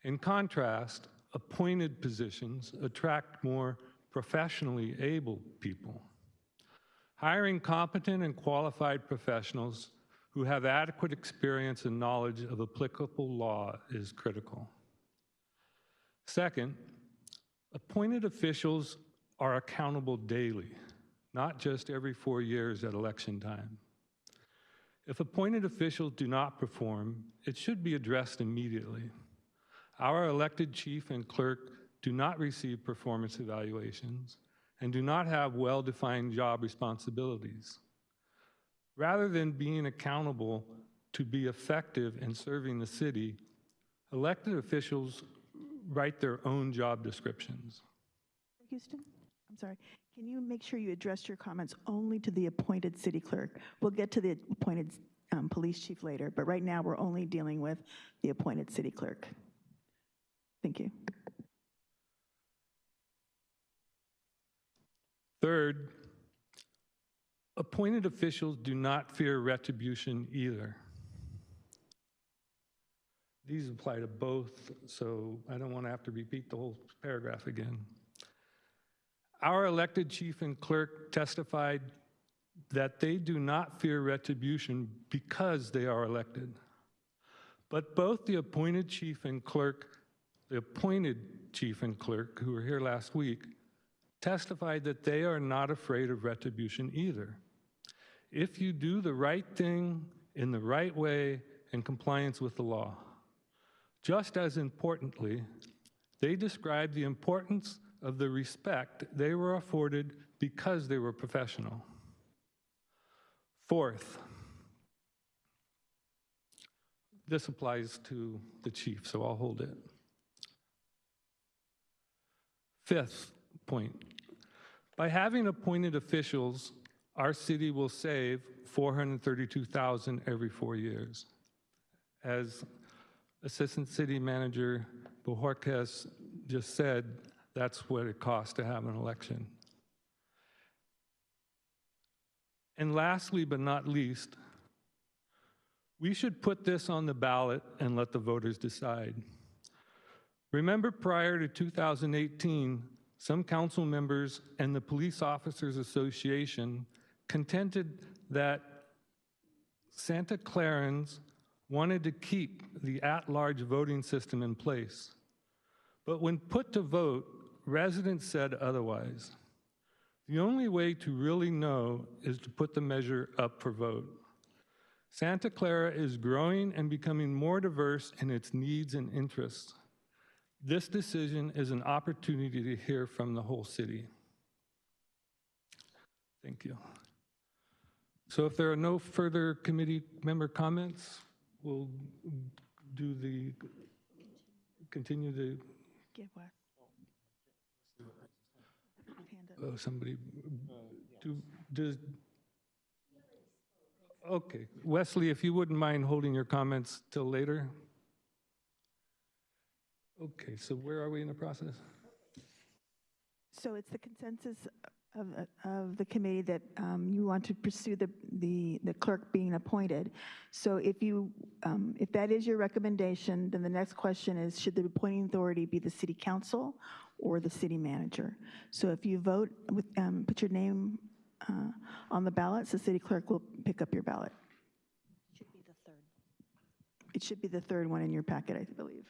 In contrast, appointed positions attract more professionally able people. Hiring competent and qualified professionals who have adequate experience and knowledge of applicable law is critical. Second, appointed officials are accountable daily, not just every 4 years at election time. If appointed officials do not perform, it should be addressed immediately. Our elected chief and clerk do not receive performance evaluations and do not have well-defined job responsibilities. Rather than being accountable to be effective in serving the city, elected officials write their own job descriptions. Houston, I'm sorry. Can you make sure you address your comments only to the appointed city clerk? We'll get to the appointed police chief later, but right now we're only dealing with the appointed city clerk. Thank you. Third, appointed officials do not fear retribution either. These apply to both, so I don't want to have to repeat the whole paragraph again. Our elected chief and clerk testified that they do not fear retribution because they are elected. But both the appointed chief and clerk, who were here last week, testified that they are not afraid of retribution either. If you do the right thing in the right way in compliance with the law. Just as importantly, they described the importance of the respect they were afforded because they were professional. Fourth, this applies to the chief, so I'll hold it. Fifth point, by having appointed officials, our city will save $432,000 every 4 years. As Assistant City Manager Bojorquez just said, that's what it costs to have an election. And lastly, but not least, we should put this on the ballot and let the voters decide. Remember, prior to 2018, some council members and the Police Officers Association contended that Santa Clarans wanted to keep the at-large voting system in place. But when put to vote, residents said otherwise. The only way to really know is to put the measure up for vote. Santa Clara is growing and becoming more diverse in its needs and interests. This decision is an opportunity to hear from the whole city. Thank you. So if there are no further committee member comments, we'll continue the. Give what? Oh, somebody, okay. Wesley, if you wouldn't mind holding your comments till later. Okay, so where are we in the process? So it's the consensus of the committee that you want to pursue the clerk being appointed. So if that is your recommendation, then the next question is, should the appointing authority be the city council or the city manager? So if you vote with, put your name on the ballot, the city clerk will pick up your ballot. Should be the third. It should be the third one in your packet, I believe.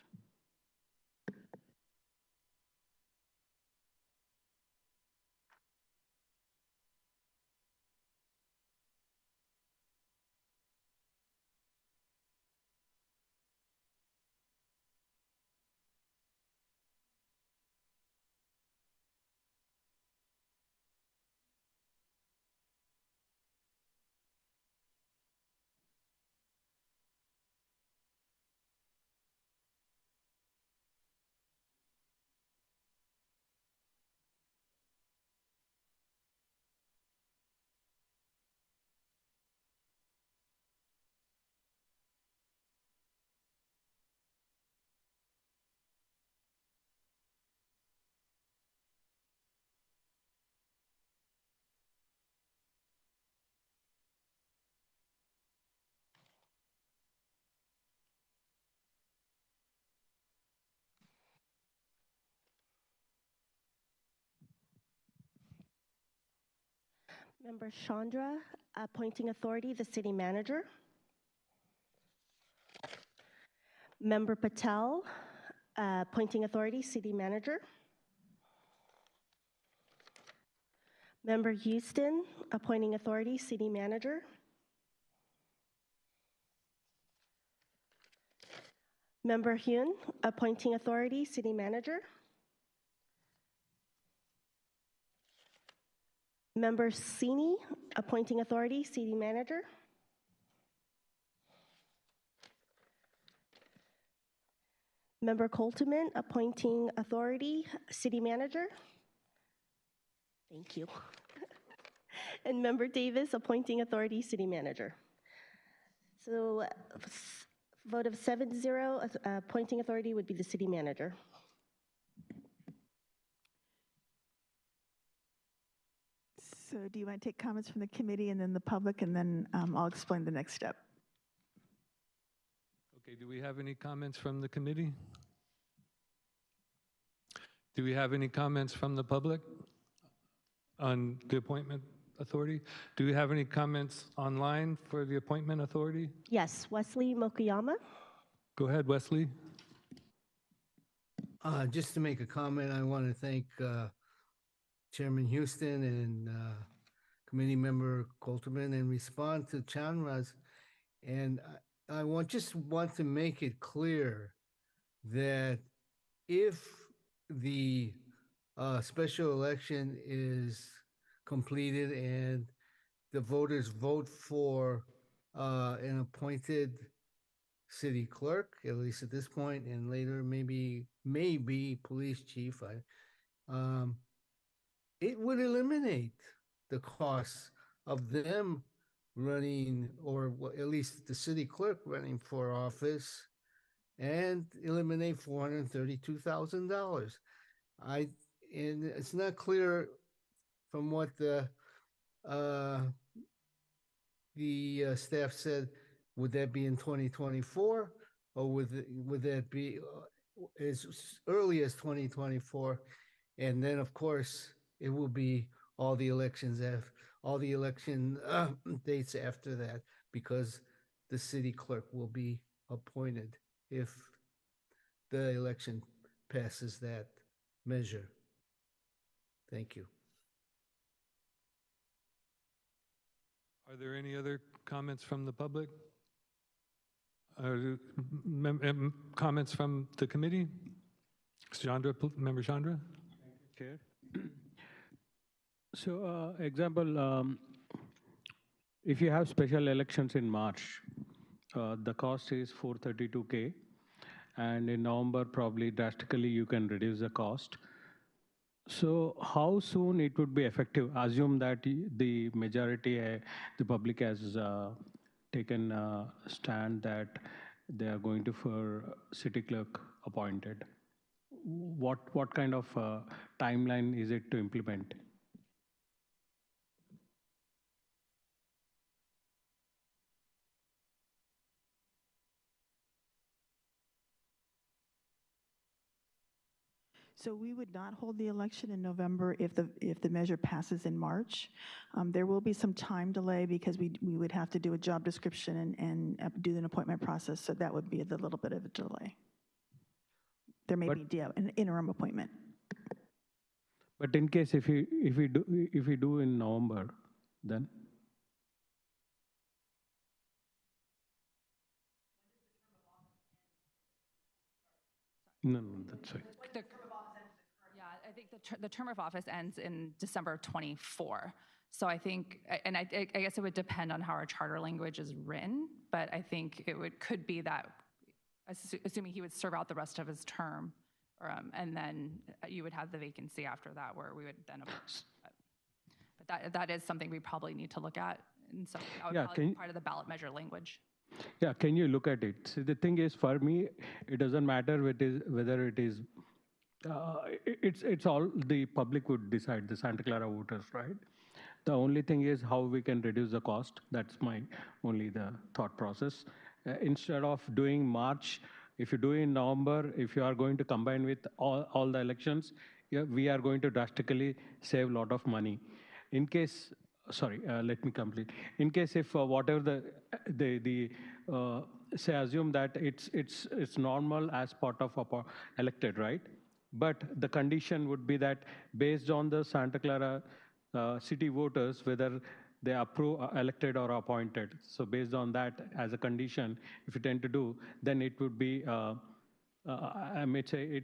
Member Chandra, appointing authority, the city manager. Member Patel, appointing authority, city manager. Member Houston, appointing authority, city manager. Member Hyun, appointing authority, city manager. Member Sini, appointing authority, city manager. Member Coltman, appointing authority, city manager. Thank you. And Member Davis, appointing authority, city manager. So vote of 7-0, appointing authority would be the city manager. So do you want to take comments from the committee and then the public, and then I'll explain the next step? Okay, do we have any comments from the committee? Do we have any comments from the public on the appointment authority? Do we have any comments online for the appointment authority? Yes, Wesley Mokuyama. Go ahead, Wesley. Just to make a comment, I want to thank Chairman Houston and Committee Member Colterman and respond to Chandra's. And I just want to make it clear that if the special election is completed and the voters vote for an appointed city clerk, at least at this point, and later maybe police chief, it would eliminate the costs of them running, or at least the city clerk running for office, and eliminate $432,000. And it's not clear from what the staff said. Would that be in 2024, or would that be as early as 2024? And then, of course, it will be all the election dates after that, because the city clerk will be appointed if the election passes that measure. Thank you. Are there any other comments from the public? Comments from the committee? Chandra, Member Chandra? Chair. So, example, if you have special elections in March, the cost is 432K, and in November, probably drastically you can reduce the cost. So, how soon it would be effective? Assume that the majority, the public has taken a stand that they are going to for city clerk appointed. What kind of timeline is it to implement? So we would not hold the election in November if the measure passes in March. There will be some time delay because we would have to do a job description and do an appointment process, so that would be a little bit of a delay. There may be an interim appointment. But in case if we do in November, then? No, that's right. Yeah, I think the term of office ends in December 24. So I think, and I guess it would depend on how our charter language is written, but I think could be that, assuming he would serve out the rest of his term, and then you would have the vacancy after that, where we would then. But that is something we probably need to look at, and so that would probably be part of the ballot measure language. Yeah, can you look at it? See, the thing is, for me, it doesn't matter whether it is. It's all the public would decide, the Santa Clara voters, right? The only thing is how we can reduce the cost. That's my only the thought process. Instead of doing March, if you do in November, if you are going to combine with all the elections, we are going to drastically save a lot of money. In case sorry, let me complete. In case if whatever the say assume that it's normal as part of elected, right? But the condition would be that based on the Santa Clara city voters, whether they approve elected or appointed. So based on that as a condition, if you tend to do, then it would be, I may say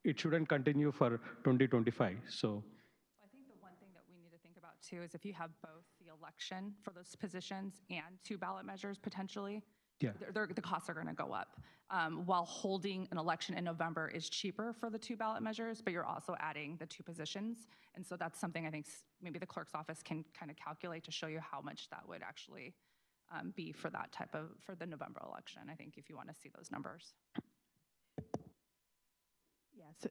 it shouldn't continue for 2025. So. I think the one thing that we need to think about too is if you have both the election for those positions and two ballot measures potentially, Yeah. the costs are going to go up. While holding an election in November is cheaper for the two ballot measures, but you're also adding the two positions. And so that's something I think maybe the clerk's office can kind of calculate to show you how much that would actually be for that type of, for the November election, I think, if you want to see those numbers. Yeah, so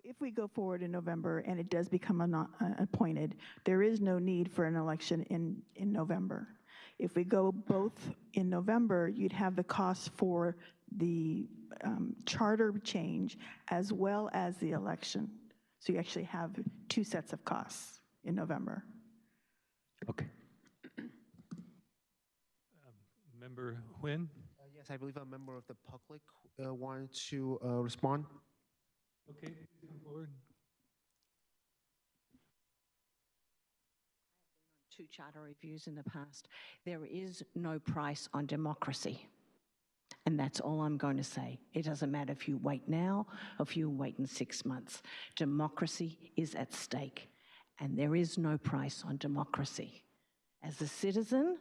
if we go forward in November and it does become appointed, there is no need for an election in November. If we go both in November, you'd have the cost for the charter change as well as the election. So you actually have two sets of costs in November. Okay. Member Nguyen? Yes, I believe a member of the public wanted to respond. Okay, please come forward. Two charter reviews in the past. There is no price on democracy. And that's all I'm going to say. It doesn't matter if you wait now or if you wait in 6 months. Democracy is at stake. And there is no price on democracy. As a citizen,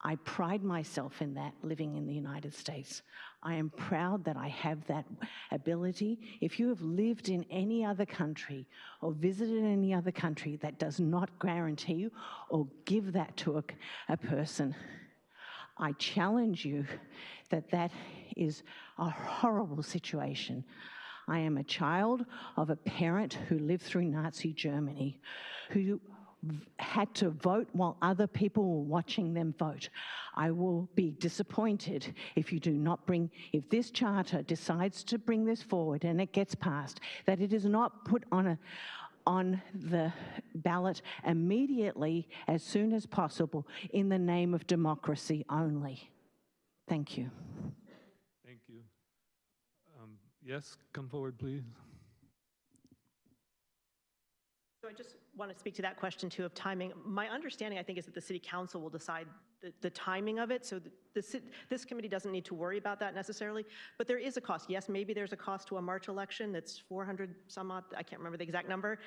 I pride myself in that living in the United States. I am proud that I have that ability. If you have lived in any other country or visited any other country, that does not guarantee you or give that to a person. I challenge you that that is a horrible situation. I am a child of a parent who lived through Nazi Germany, who had to vote while other people were watching them vote. I will be disappointed if you do not bring, if this charter decides to bring this forward and it gets passed, that it is not put on the ballot immediately as soon as possible in the name of democracy only. Thank you. Thank you. Yes, come forward, please. So I just want to speak to that question too of timing. My understanding, I think, is that the city council will decide the timing of it. So this committee doesn't need to worry about that necessarily, but there is a cost. Yes, maybe there's a cost to a March election that's 400 some odd, I can't remember the exact number,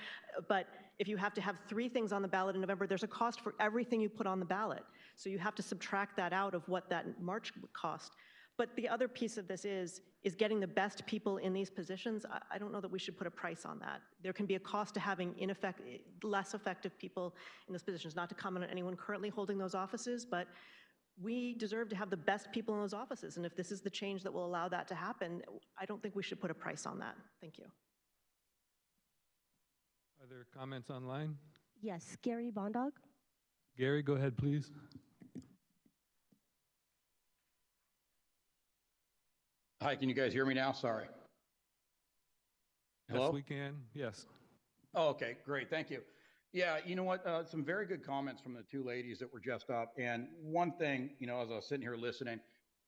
but if you have to have 3 things on the ballot in November, there's a cost for everything you put on the ballot. So you have to subtract that out of what that March would cost. But the other piece of this is getting the best people in these positions. I don't know that we should put a price on that. There can be a cost to having less effective people in those positions, not to comment on anyone currently holding those offices, but we deserve to have the best people in those offices. And if this is the change that will allow that to happen, I don't think we should put a price on that. Thank you. Are there comments online? Yes, Gary Bondog. Gary, go ahead, please. Hi, can you guys hear me now? Sorry. Hello? Yes, we can. Yes. Oh, okay, great. Thank you. Yeah, you know what? Some very good comments from the two ladies that were just up. And one thing, you know, as I was sitting here listening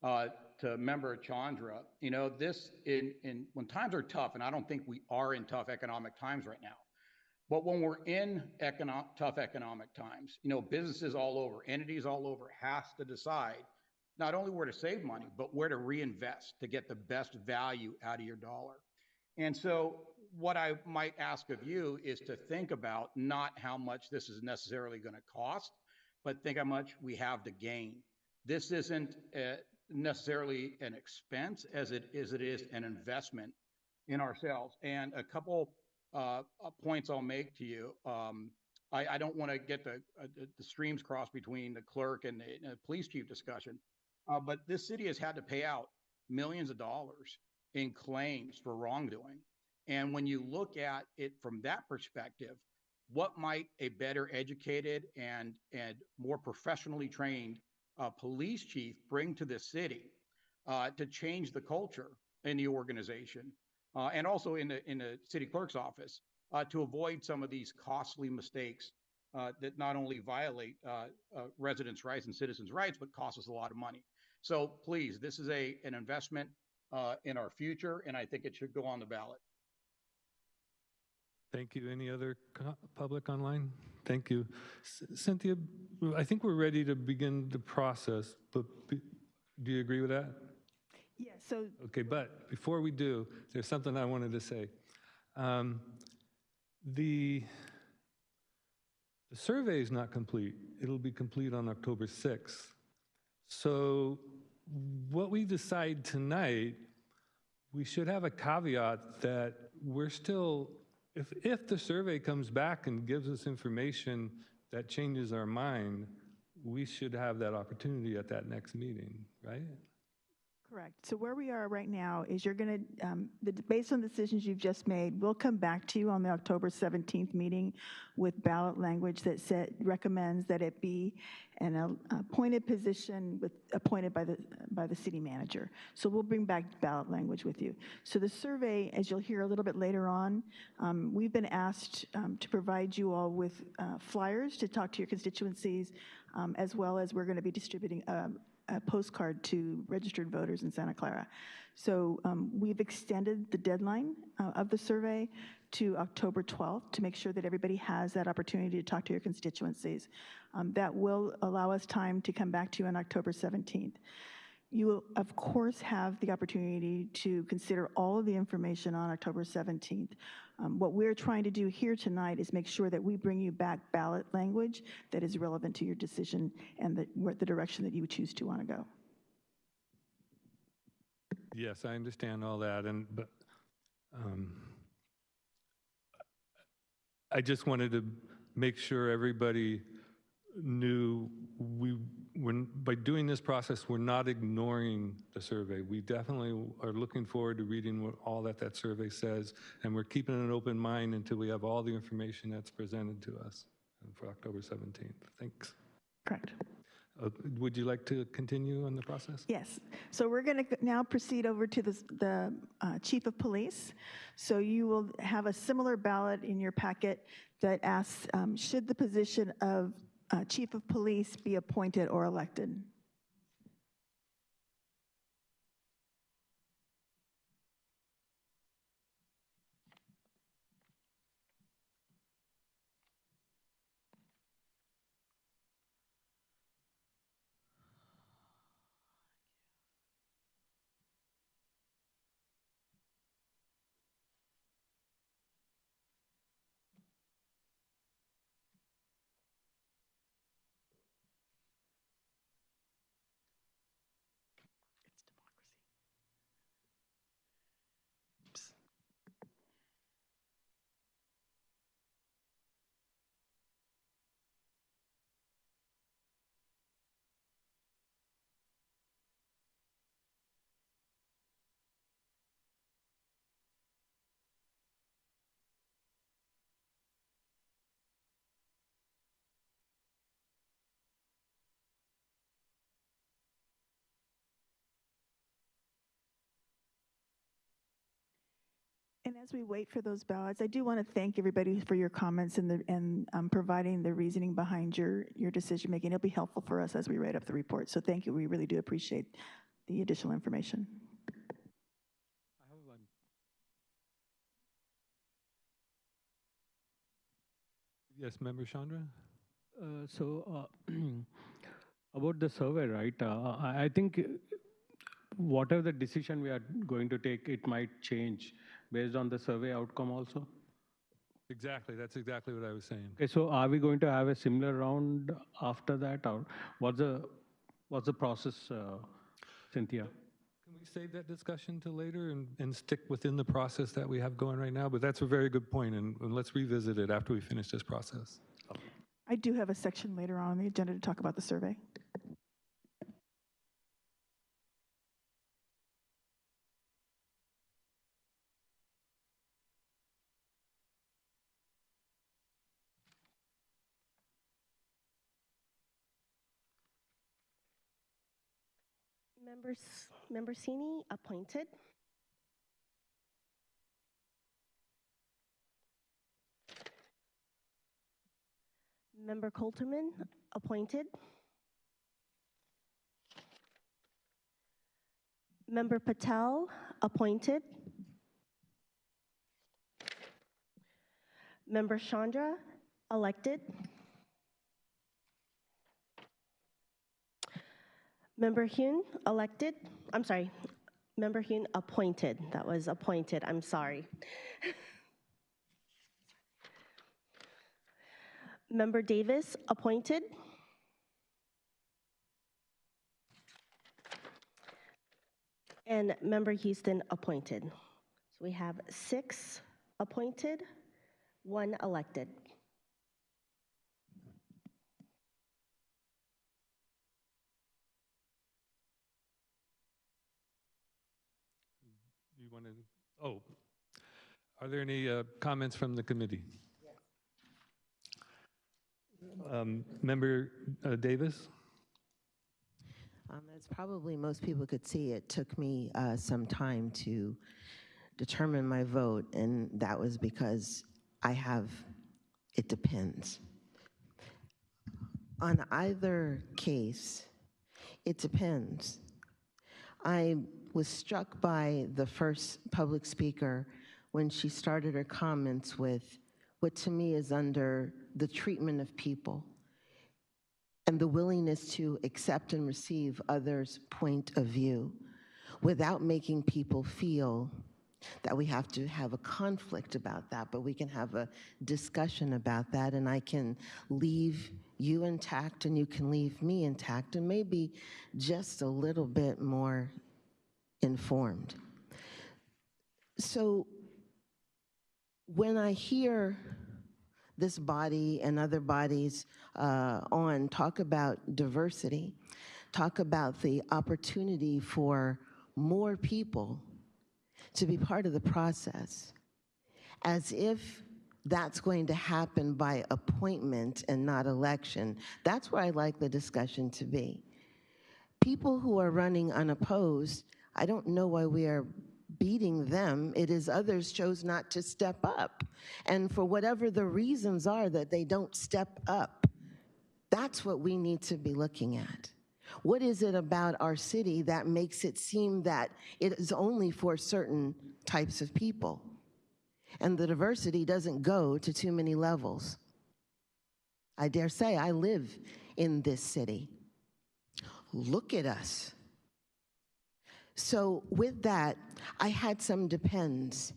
to Member Chandra, you know, this when times are tough, and I don't think we are in tough economic times right now, but when we're in tough economic times, you know, businesses all over, entities all over has to decide not only where to save money, but where to reinvest to get the best value out of your dollar. And so what I might ask of you is to think about not how much this is necessarily going to cost, but think how much we have to gain. This isn't necessarily an expense as it is an investment in ourselves. And a couple points I'll make to you. I don't want to get the streams crossed between the clerk and the police chief discussion. But this city has had to pay out millions of dollars in claims for wrongdoing. And when you look at it from that perspective, what might a better educated and more professionally trained police chief bring to the city to change the culture in the organization and also in the city clerk's office to avoid some of these costly mistakes that not only violate residents' rights and citizens' rights, but cost us a lot of money. So please, this is an investment in our future, and I think it should go on the ballot. Thank you. Any other public online? Thank you. Cynthia, I think we're ready to begin the process, but do you agree with that? Yes, so Okay, but before we do, there's something I wanted to say. The survey is not complete. It'll be complete on October 6th. So what we decide tonight, we should have a caveat that we're still, if the survey comes back and gives us information that changes our mind, we should have that opportunity at that next meeting, right? correct. So where we are right now is you're going to, based on the decisions you've just made, we'll come back to you on the October 17th meeting with ballot language that recommends that it be an appointed position appointed by the city manager. So we'll bring back ballot language with you. So the survey, as you'll hear a little bit later on, we've been asked to provide you all with flyers to talk to your constituencies, as well as we're going to be distributing a postcard to registered voters in Santa Clara. So we've extended the deadline of the survey to October 12th to make sure that everybody has that opportunity to talk to your constituencies. That will allow us time to come back to you on October 17th. You will, of course, have the opportunity to consider all of the information on October 17th. What we're trying to do here tonight is make sure that we bring you back ballot language that is relevant to your decision and the direction that you choose to want to go. Yes, I understand all that, but I just wanted to make sure everybody knew by doing this process, we're not ignoring the survey. We definitely are looking forward to reading what all that survey says, and we're keeping an open mind until we have all the information that's presented to us for October 17th. Thanks. Correct. Would you like to continue on the process? Yes. So we're going to now proceed over to the Chief of Police. So you will have a similar ballot in your packet that asks, should the position of Chief of Police be appointed or elected? And as we wait for those ballots, I do want to thank everybody for your comments and providing the reasoning behind your decision making. It'll be helpful for us as we write up the report. So thank you. We really do appreciate the additional information. I have one. Yes, Member Chandra? About the survey, right? I think whatever the decision we are going to take, it might change based on the survey outcome also. Exactly. That's exactly what I was saying. Okay, so are we going to have a similar round after that, or what's the process, Cynthia? Can we save that discussion to later and stick within the process that we have going right now? But that's a very good point, and let's revisit it after we finish this process. I do have a section later on the agenda to talk about the survey. Member Sini, appointed. Member Coulterman, appointed. Member Patel, appointed. Member Chandra, elected. Member Hune, elected. I'm sorry, Member Hune, appointed. That was appointed, I'm sorry. Member Davis, appointed. And Member Houston, appointed. So we have 6 appointed, 1 elected. You want to, oh, are there any comments from the committee? Member Davis? As probably most people could see, it took me some time to determine my vote, and that was because it depends. On either case, it depends. I was struck by the first public speaker when she started her comments with what to me is under the treatment of people and the willingness to accept and receive others' point of view without making people feel that we have to have a conflict about that, but we can have a discussion about that, and I can leave you intact and you can leave me intact and maybe just a little bit more informed. So when I hear this body and other bodies talk about diversity, talk about the opportunity for more people to be part of the process, as if that's going to happen by appointment and not election. That's where I like the discussion to be. People who are running unopposed, I don't know why we are beating them. It is others chose not to step up. And for whatever the reasons are that they don't step up, that's what we need to be looking at. What is it about our city that makes it seem that it is only for certain types of people? And the diversity doesn't go to too many levels. I dare say I live in this city. Look at us. So with that, I had some depends,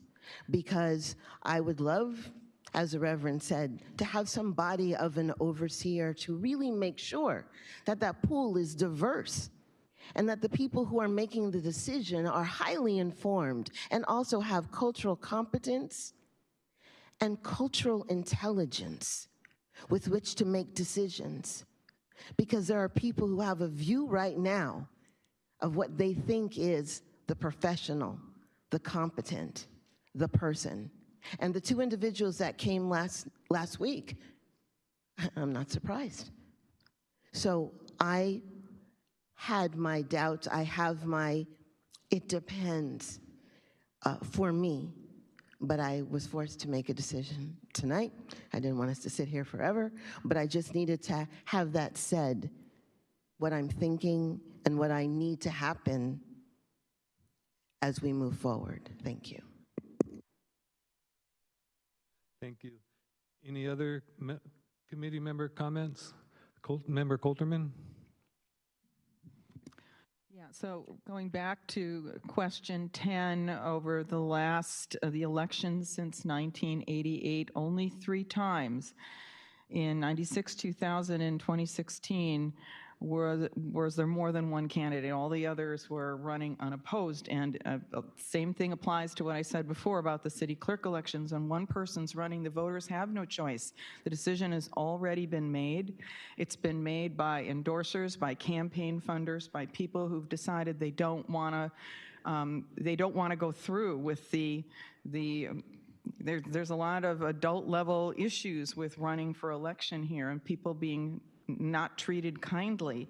because I would love, as the Reverend said, to have some body of an overseer to really make sure that that pool is diverse and that the people who are making the decision are highly informed and also have cultural competence and cultural intelligence with which to make decisions. Because there are people who have a view right now of what they think is the professional, the competent, the person. And the 2 individuals that came last week, I'm not surprised. So I had my doubts, I have my, it depends for me, but I was forced to make a decision tonight. I didn't want us to sit here forever, but I just needed to have that said, what I'm thinking and what I need to happen as we move forward. Thank you. Thank you. Any other committee member comments? Member Coulterman? Yeah, so going back to question 10, over the elections since 1988, only 3 times, in 96, 2000, and 2016, was there more than one candidate. All the others were running unopposed. And same thing applies to what I said before about the city clerk elections. When one person's running, the voters have no choice. The decision has already been made. It's been made by endorsers, by campaign funders, by people who've decided they don't want to go through with there's a lot of adult level issues with running for election here and people being not treated kindly.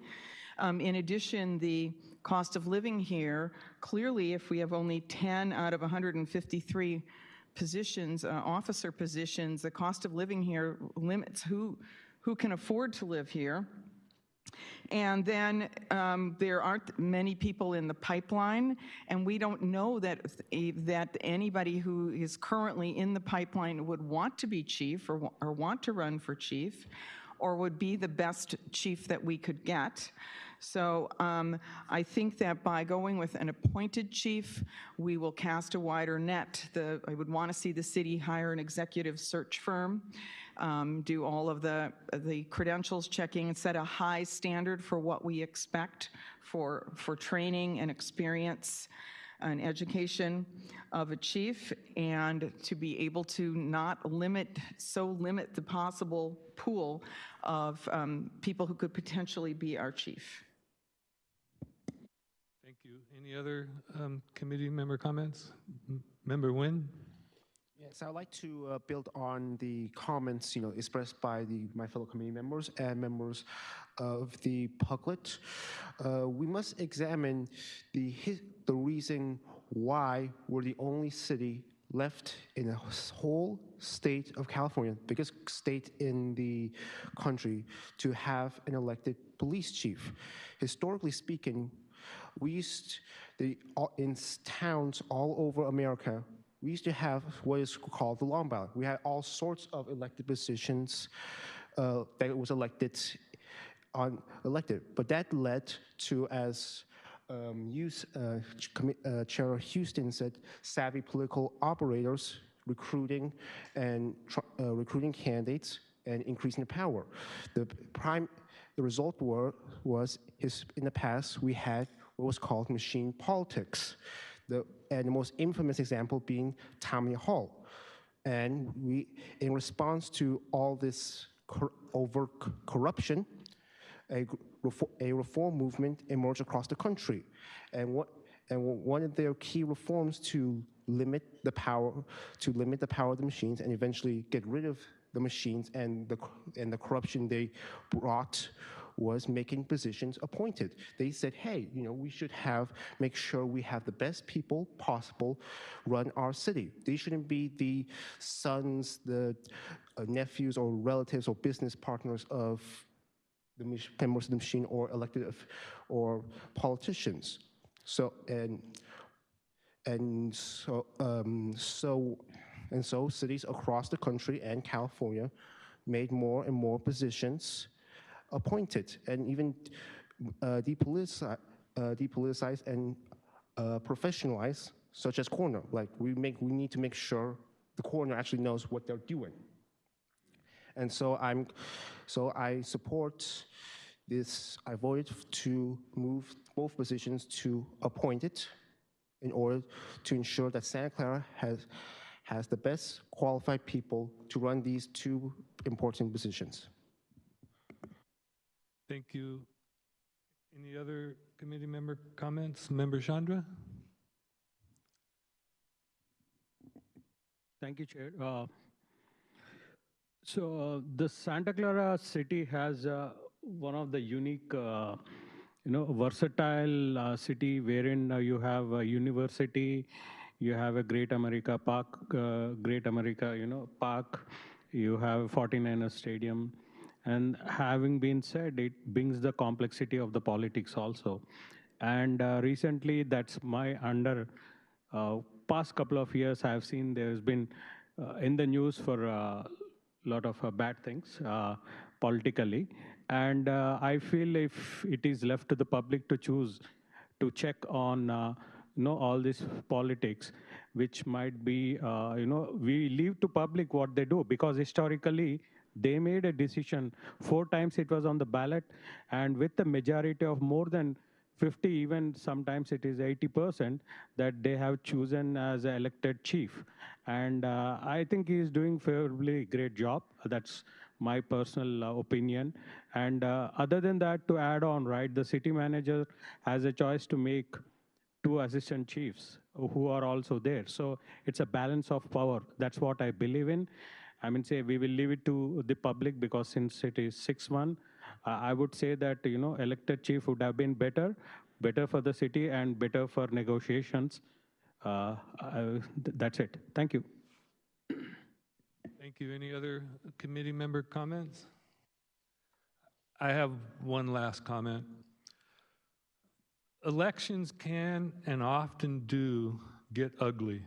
In addition, the cost of living here, clearly if we have only 10 out of 153 positions, officer positions, the cost of living here limits who who can afford to live here. And then there aren't many people in the pipeline, and we don't know that anybody who is currently in the pipeline would want to be chief or want to run for chief or would be the best chief that we could get. So I think that by going with an appointed chief, we will cast a wider net. I would want to see the city hire an executive search firm, do all of the credentials checking, and set a high standard for what we expect for training and experience and education of a chief, and to be able to not limit the possible pool of people who could potentially be our chief. Thank you. Any other committee member comments? Member Nguyen? Yes, I'd like to build on the comments, expressed by my fellow committee members and members of the public. We must examine the reason why we're the only city left in the whole state of California, biggest state in the country, to have an elected police chief. Historically speaking, in towns all over America, we used to have what is called the long ballot. We had all sorts of elected positions that was elected, but that led to, as Chair Houston said, savvy political operators recruiting candidates and increasing the power. The result was in the past we had what was called machine politics. And the most infamous example being Tammany Hall. And in response to all this overt corruption, a reform movement emerged across the country. And one of their key reforms to limit the power of the machines and eventually get rid of the machines and the corruption they brought was making positions appointed. They said, hey, we should make sure we have the best people possible run our city. They shouldn't be the sons, the nephews or relatives or business partners of the members of the machine or elected or politicians. So cities across the country and California made more and more positions appointed, and even depoliticized and professionalized, such as coroner. Like we need to make sure the coroner actually knows what they're doing. And so I support this. I voted to move both positions to appointed in order to ensure that Santa Clara has the best qualified people to run these two important positions. Thank you. Any other committee member comments? Member Chandra? Thank you, Chair. The Santa Clara city has one of the unique, versatile city wherein you have a university, you have a Great America Park, park, you have 49er Stadium. And having been said, it brings the complexity of the politics also. And recently, that's my past couple of years, I've seen there's been in the news for a lot of bad things politically. And I feel if it is left to the public to choose, to check on all this politics, which might be, we leave to public what they do, because historically, they made a decision. 4 times it was on the ballot, and with the majority of more than 50, even sometimes it is 80%, that they have chosen as an elected chief. And I think he is doing fairly great job. That's my personal opinion. And other than that, to add on, right, the city manager has a choice to make 2 assistant chiefs who are also there. So it's a balance of power. That's what I believe in. I mean, say we will leave it to the public, because since it is 6-1, I would say that, elected chief would have been better for the city and better for negotiations. That's it. Thank you. Thank you. Any other committee member comments? I have one last comment. Elections can and often do get ugly.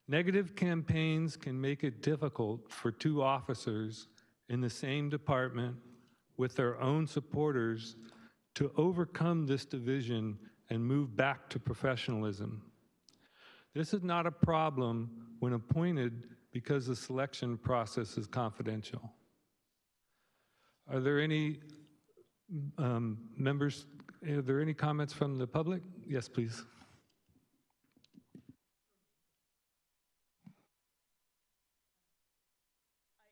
Negative campaigns can make it difficult for two officers in the same department with their own supporters to overcome this division and move back to professionalism. This is not a problem when appointed because the selection process is confidential. Are there any members, are there any comments from the public? Yes, please.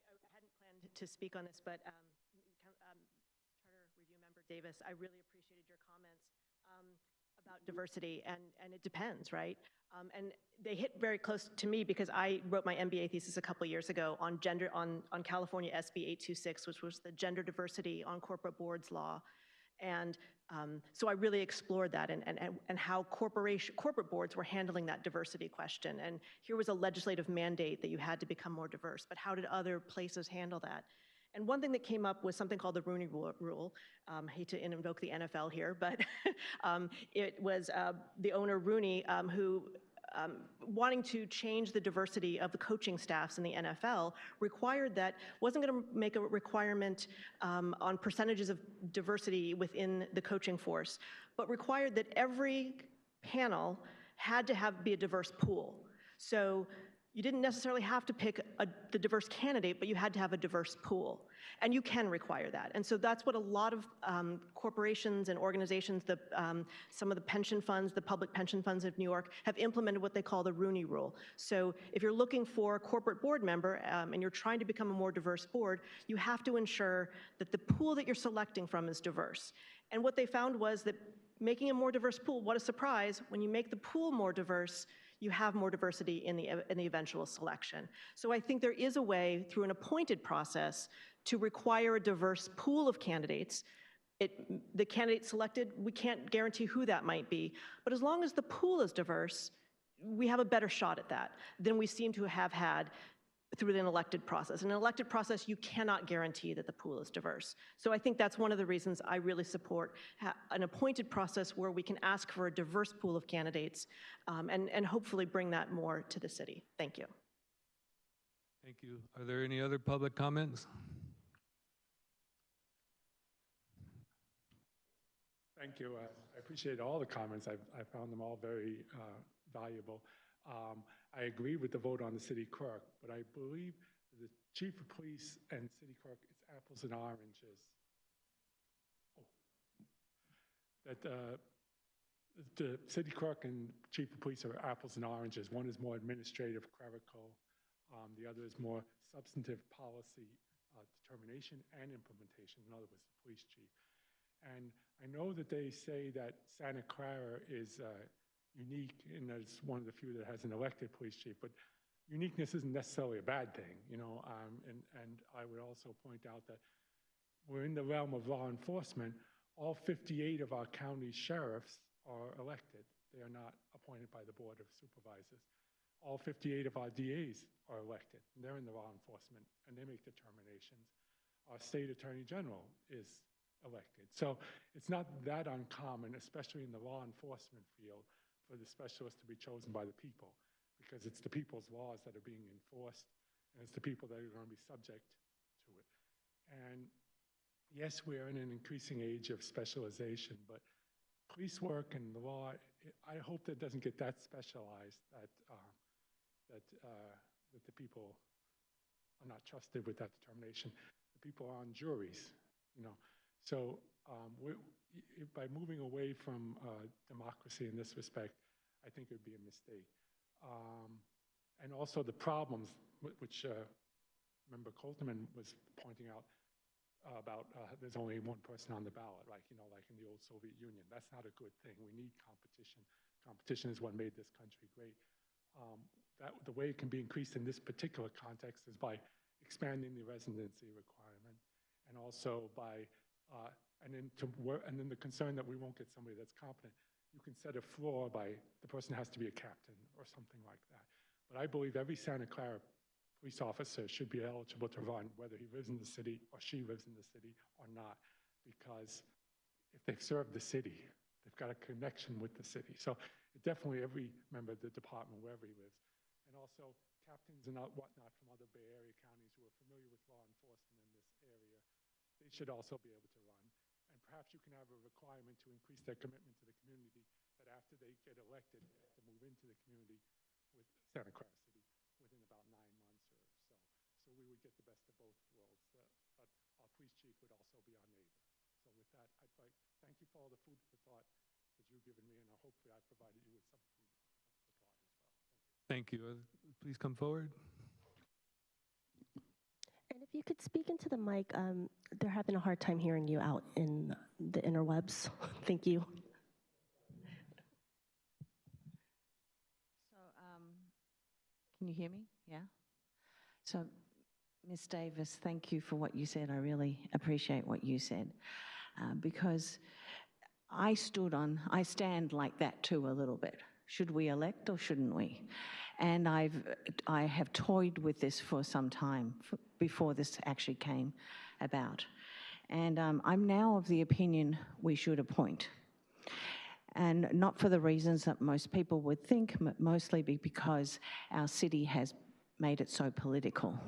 I hadn't planned to speak on this, but Charter Review Member Davis, I really appreciated your comments about diversity, and it depends, right? And they hit very close to me because I wrote my MBA thesis a couple years ago on gender, on California SB 826, which was the gender diversity on corporate boards law. And so I really explored that and how corporate boards were handling that diversity question. And here was a legislative mandate that you had to become more diverse, but how did other places handle that? And one thing that came up was something called the Rooney Rule. I hate to invoke the NFL here, but it was the owner, Rooney, who wanting to change the diversity of the coaching staffs in the NFL required that, wasn't going to make a requirement on percentages of diversity within the coaching force, but required that every panel had to be a diverse pool. So you didn't necessarily have to pick the diverse candidate, but you had to have a diverse pool. And you can require that. And so that's what a lot of corporations and organizations, some of the pension funds, the public pension funds of New York, have implemented what they call the Rooney Rule. So if you're looking for a corporate board member and you're trying to become a more diverse board, you have to ensure that the pool that you're selecting from is diverse. And what they found was that making a more diverse pool, what a surprise, when you make the pool more diverse, you have more diversity in the eventual selection. So I think there is a way through an appointed process to require a diverse pool of candidates. The candidate selected, we can't guarantee who that might be, but as long as the pool is diverse, we have a better shot at that than we seem to have had through an elected process. In an elected process, you cannot guarantee that the pool is diverse. So I think that's one of the reasons I really support an appointed process where we can ask for a diverse pool of candidates and hopefully bring that more to the city. Thank you. Thank you. Are there any other public comments? Thank you. I appreciate all the comments. I found them all very valuable. I agree with the vote on the city clerk, but I believe the chief of police and city clerk, it's apples and oranges. That the city clerk and chief of police are apples and oranges. One is more administrative, clerical. The other is more substantive policy determination and implementation. In other words, the police chief. And I know that they say that Santa Clara is unique and that it's one of the few that has an elected police chief, but uniqueness isn't necessarily a bad thing, you know, and I would also point out that we're in the realm of law enforcement. All 58 of our county sheriffs are elected. They are not appointed by the Board of Supervisors. All 58 of our DAs are elected, and they're in the law enforcement, and they make determinations. Our state attorney general is elected. So it's not that uncommon, especially in the law enforcement field, for the specialists to be chosen by the people, because it's the people's laws that are being enforced, and it's the people that are going to be subject to it. And yes, we are in an increasing age of specialization, but police work and the law, I hope that doesn't get that specialized that the people are not trusted with that determination. The people are on juries, you know. So by moving away from democracy in this respect, I think it would be a mistake. And also the problems, which Member Colterman was pointing out about there's only one person on the ballot, like, you know, like in the old Soviet Union. That's not a good thing. We need competition. Competition is what made this country great. The way it can be increased in this particular context is by expanding the residency requirement, and also by and then the concern that we won't get somebody that's competent. You can set a floor by the person has to be a captain or something like that. But I believe every Santa Clara police officer should be eligible to run, whether he lives in the city or she lives in the city or not. because if they've served the city, they've got a connection with the city. So definitely every member of the department, wherever he lives. And also captains and whatnot from other Bay Area counties who are familiar with law enforcement in this area, they should also be able to run. And perhaps you can have a requirement to increase their commitment to the community, that after they get elected, they have to move into the community with Santa Clara City within about 9 months or so. So we would get the best of both worlds. But our police chief would also be our neighbor. So with that, I'd like thank you for all the food for thought that you've given me, and hopefully I've provided you with some food for thought as well. Thank you. Please come forward. And if you could speak into the mic, they're having a hard time hearing you out in the interwebs. Thank you. So, can you hear me? Yeah? So, Ms. Davis, thank you for what you said. I really appreciate what you said, because I stand like that too a little bit. Should we elect or shouldn't we? And I have toyed with this for some time, before this actually came about. And I'm now of the opinion we should appoint. And not for the reasons that most people would think, but mostly because our city has made it so political.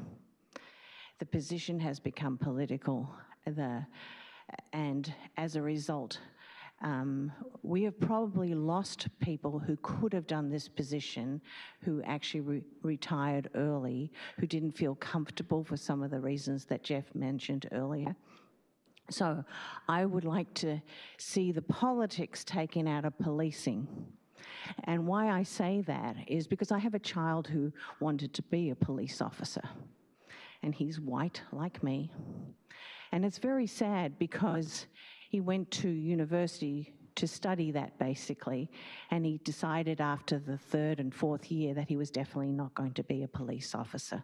The position has become political, and as a result, we have probably lost people who could have done this position, who actually retired early, who didn't feel comfortable for some of the reasons that Jeff mentioned earlier. So I would like to see the politics taken out of policing. And why I say that is because I have a child who wanted to be a police officer, and he's white like me. And it's very sad because he went to university to study that, basically, and he decided after the 3rd and 4th year that he was definitely not going to be a police officer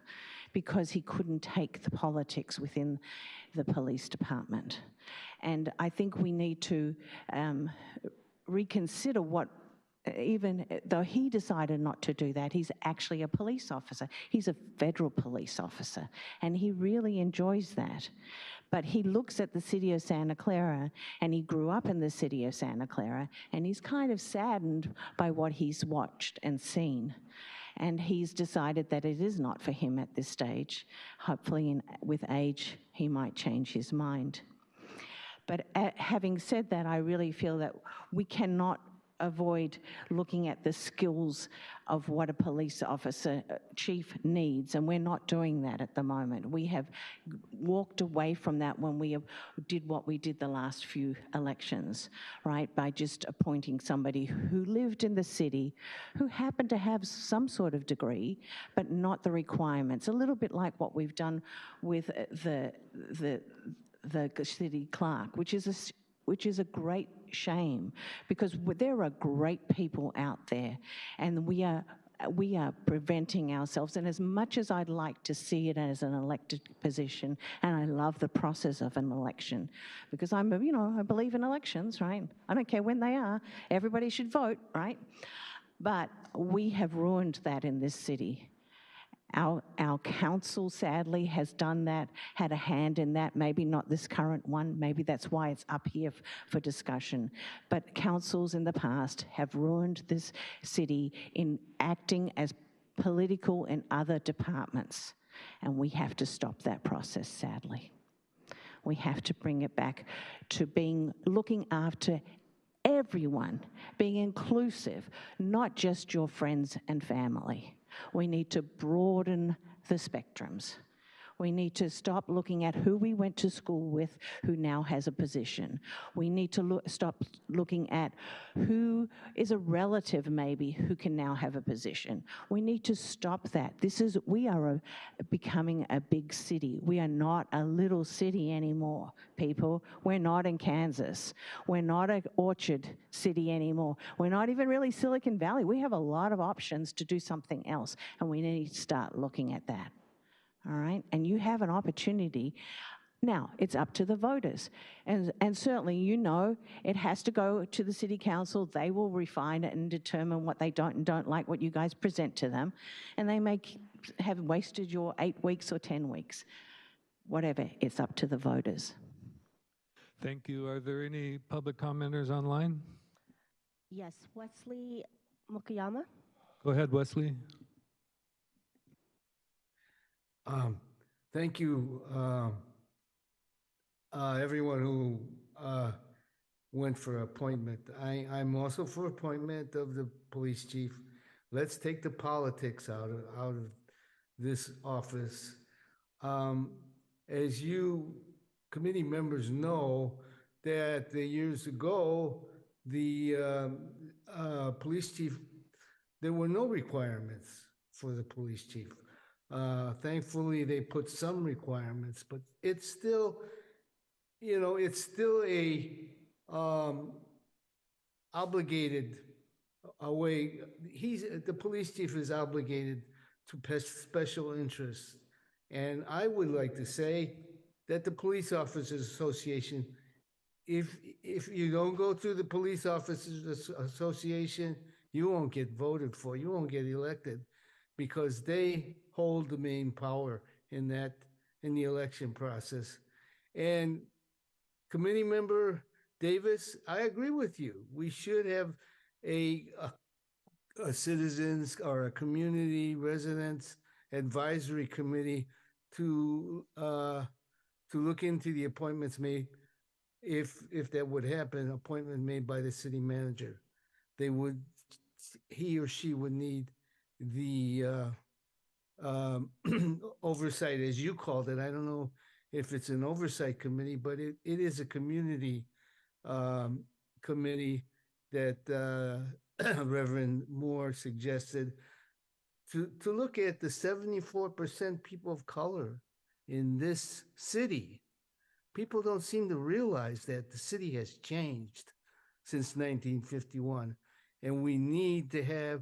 because he couldn't take the politics within the police department. And I think we need to reconsider what, even though he decided not to do that, he's actually a police officer. He's a federal police officer, and he really enjoys that. But he looks at the city of Santa Clara, and he grew up in the city of Santa Clara, and he's kind of saddened by what he's watched and seen. And he's decided that it is not for him at this stage. Hopefully, with age, he might change his mind. But having said that, I really feel that we cannot avoid looking at the skills of what a police officer chief needs, and we're not doing that at the moment. We have walked away from that when we did what we did the last few elections, right, by just appointing somebody who lived in the city, who happened to have some sort of degree, but not the requirements. A little bit like what we've done with the city clerk, which is a great shame, because there are great people out there, and we are preventing ourselves. And as much as I'd like to see it as an elected position, and I love the process of an election, because I believe in elections, right? I don't care when they are. Everybody should vote, right? But we have ruined that in this city. Our council, sadly, has done that, had a hand in that, maybe not this current one, maybe that's why it's up here for discussion. But councils in the past have ruined this city in acting as political in other departments, and we have to stop that process, sadly. We have to bring it back to looking after everyone, being inclusive, not just your friends and family. We need to broaden the spectrums. We need to stop looking at who we went to school with, who now has a position. We need to stop looking at who is a relative, maybe, who can now have a position. We need to stop that. We are becoming a big city. We are not a little city anymore, people. We're not in Kansas. We're not an orchard city anymore. We're not even really Silicon Valley. We have a lot of options to do something else, and we need to start looking at that. All right, and you have an opportunity. Now, it's up to the voters. And certainly, it has to go to the city council. They will refine it and determine what they don't and don't like, what you guys present to them. And they may have wasted your 8 weeks or 10 weeks. Whatever, it's up to the voters. Thank you. Are there any public commenters online? Yes, Wesley Mukayama. Go ahead, Wesley. Thank you, everyone who went for appointment. I'm also for appointment of the police chief. Let's take the politics out of this office. As you committee members know, that years ago, the police chief, there were no requirements for the police chief. Thankfully, they put some requirements, but it's still, it's still a obligated way. The police chief is obligated to special interests. And I would like to say that the Police Officers Association, if you don't go through the Police Officers Association, you won't get voted for, you won't get elected, because they hold the main power in the election process. And Committee Member Davis, I agree with you. We should have a citizens or a community residents advisory committee to look into the appointments made, if that would happen, appointment made by the city manager. He or she would need the oversight, as you called it. I don't know if it's an oversight committee, but it is a community committee that Reverend Moore suggested to look at the 74% people of color in this city. People don't seem to realize that the city has changed since 1951, and we need to have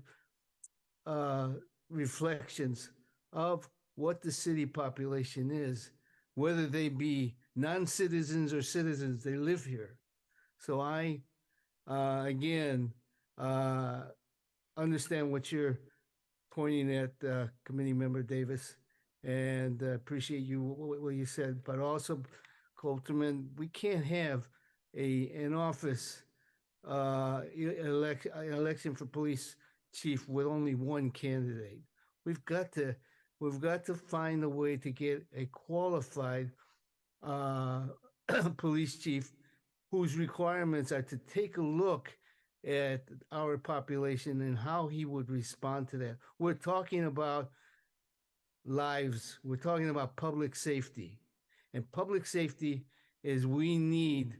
reflections of what the city population is, whether they be non-citizens or citizens, they live here. So I, again, understand what you're pointing at, Committee Member Davis, and appreciate what you said, but also, Coulterman, we can't have an office election for police chief with only one candidate. We've got to find a way to get a qualified police chief whose requirements are to take a look at our population and how he would respond to that. We're talking about lives. We're talking about public safety. And public safety is, we need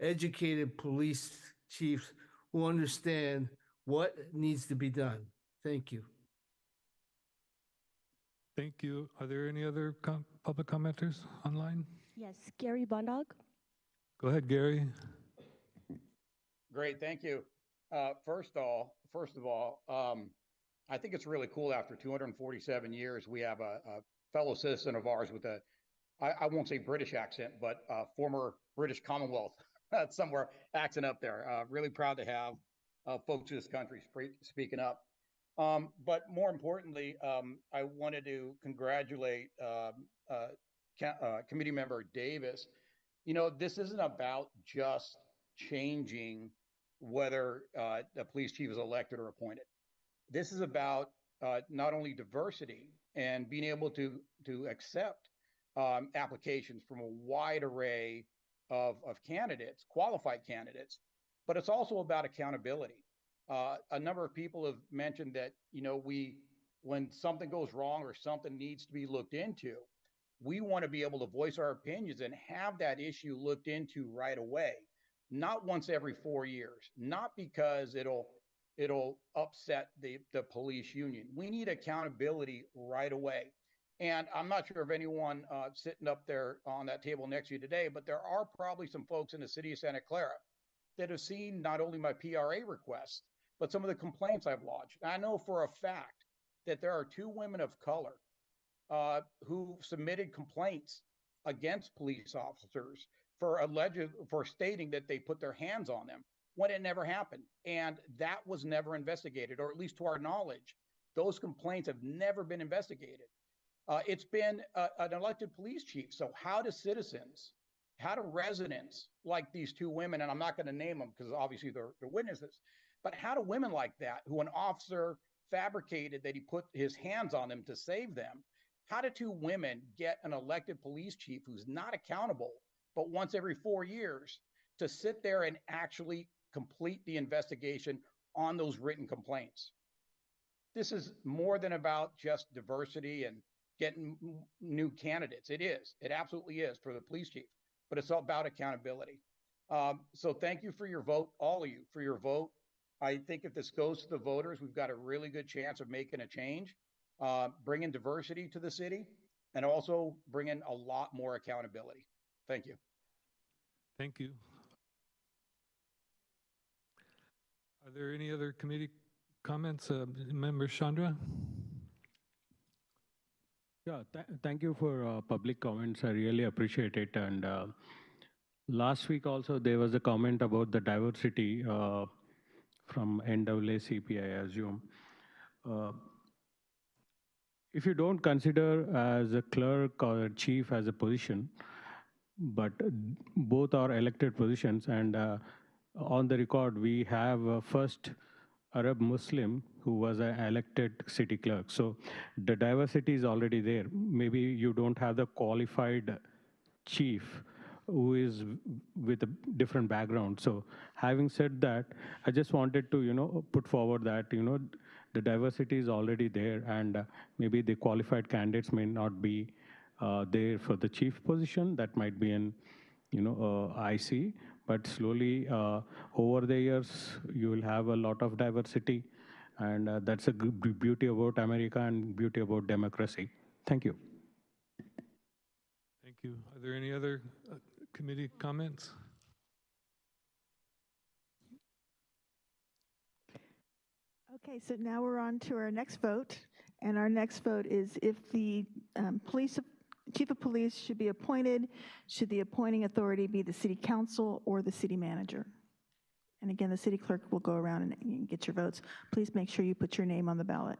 educated police chiefs who understand what needs to be done. Thank you. Thank you. Are there any other public commenters online? Yes, Gary Bondog. Go ahead, Gary. Great, thank you. First of all, I think it's really cool after 247 years, we have a fellow citizen of ours with I won't say British accent, but former British Commonwealth somewhere accent up there. Really proud to have folks in this country speaking up. But more importantly, I wanted to congratulate Committee Member Davis. This isn't about just changing whether the police chief is elected or appointed. This is about not only diversity and being able to accept applications from a wide array of candidates, qualified candidates, but it's also about accountability. A number of people have mentioned that, when something goes wrong or something needs to be looked into, we want to be able to voice our opinions and have that issue looked into right away, not once every 4 years, not because it'll upset the police union. We need accountability right away. And I'm not sure of anyone sitting up there on that table next to you today, but there are probably some folks in the city of Santa Clara that have seen not only my PRA requests, but some of the complaints I've lodged. I know for a fact that there are 2 women of color who submitted complaints against police officers for stating that they put their hands on them when it never happened. And that was never investigated, or at least to our knowledge, those complaints have never been investigated. It's been an elected police chief. So how do citizens How do residents like these two women, and I'm not going to name them because obviously they're witnesses, but how do women like that, who an officer fabricated that he put his hands on them to save them, how do two women get an elected police chief who's not accountable, but once every 4 years to sit there and actually complete the investigation on those written complaints? This is more than about just diversity and getting new candidates. It is. It absolutely is for the police chief, but it's all about accountability. So thank you for your vote, all of you, for your vote. I think if this goes to the voters, we've got a really good chance of making a change, bringing diversity to the city, and also bringing a lot more accountability. Thank you. Thank you. Are there any other committee comments? Member Chandra? Yeah, thank you for public comments. I really appreciate it. And last week also there was a comment about the diversity from NAACP, I assume. If you don't consider as a clerk or a chief as a position, but both are elected positions, and on the record we have a first Arab Muslim who was an elected city clerk. So the diversity is already there. Maybe you don't have the qualified chief who is with a different background. So having said that, I just wanted to, put forward that, the diversity is already there, and maybe the qualified candidates may not be there for the chief position. That might be an, IC, but slowly over the years, you will have a lot of diversity, and that's a beauty about America and beauty about democracy. Thank you. Thank you. Are there any other committee comments? Okay, so now we're on to our next vote, and our next vote is if the chief of police should be appointed, should the appointing authority be the city council or the city manager? And again, the city clerk will go around and get your votes. Please make sure you put your name on the ballot.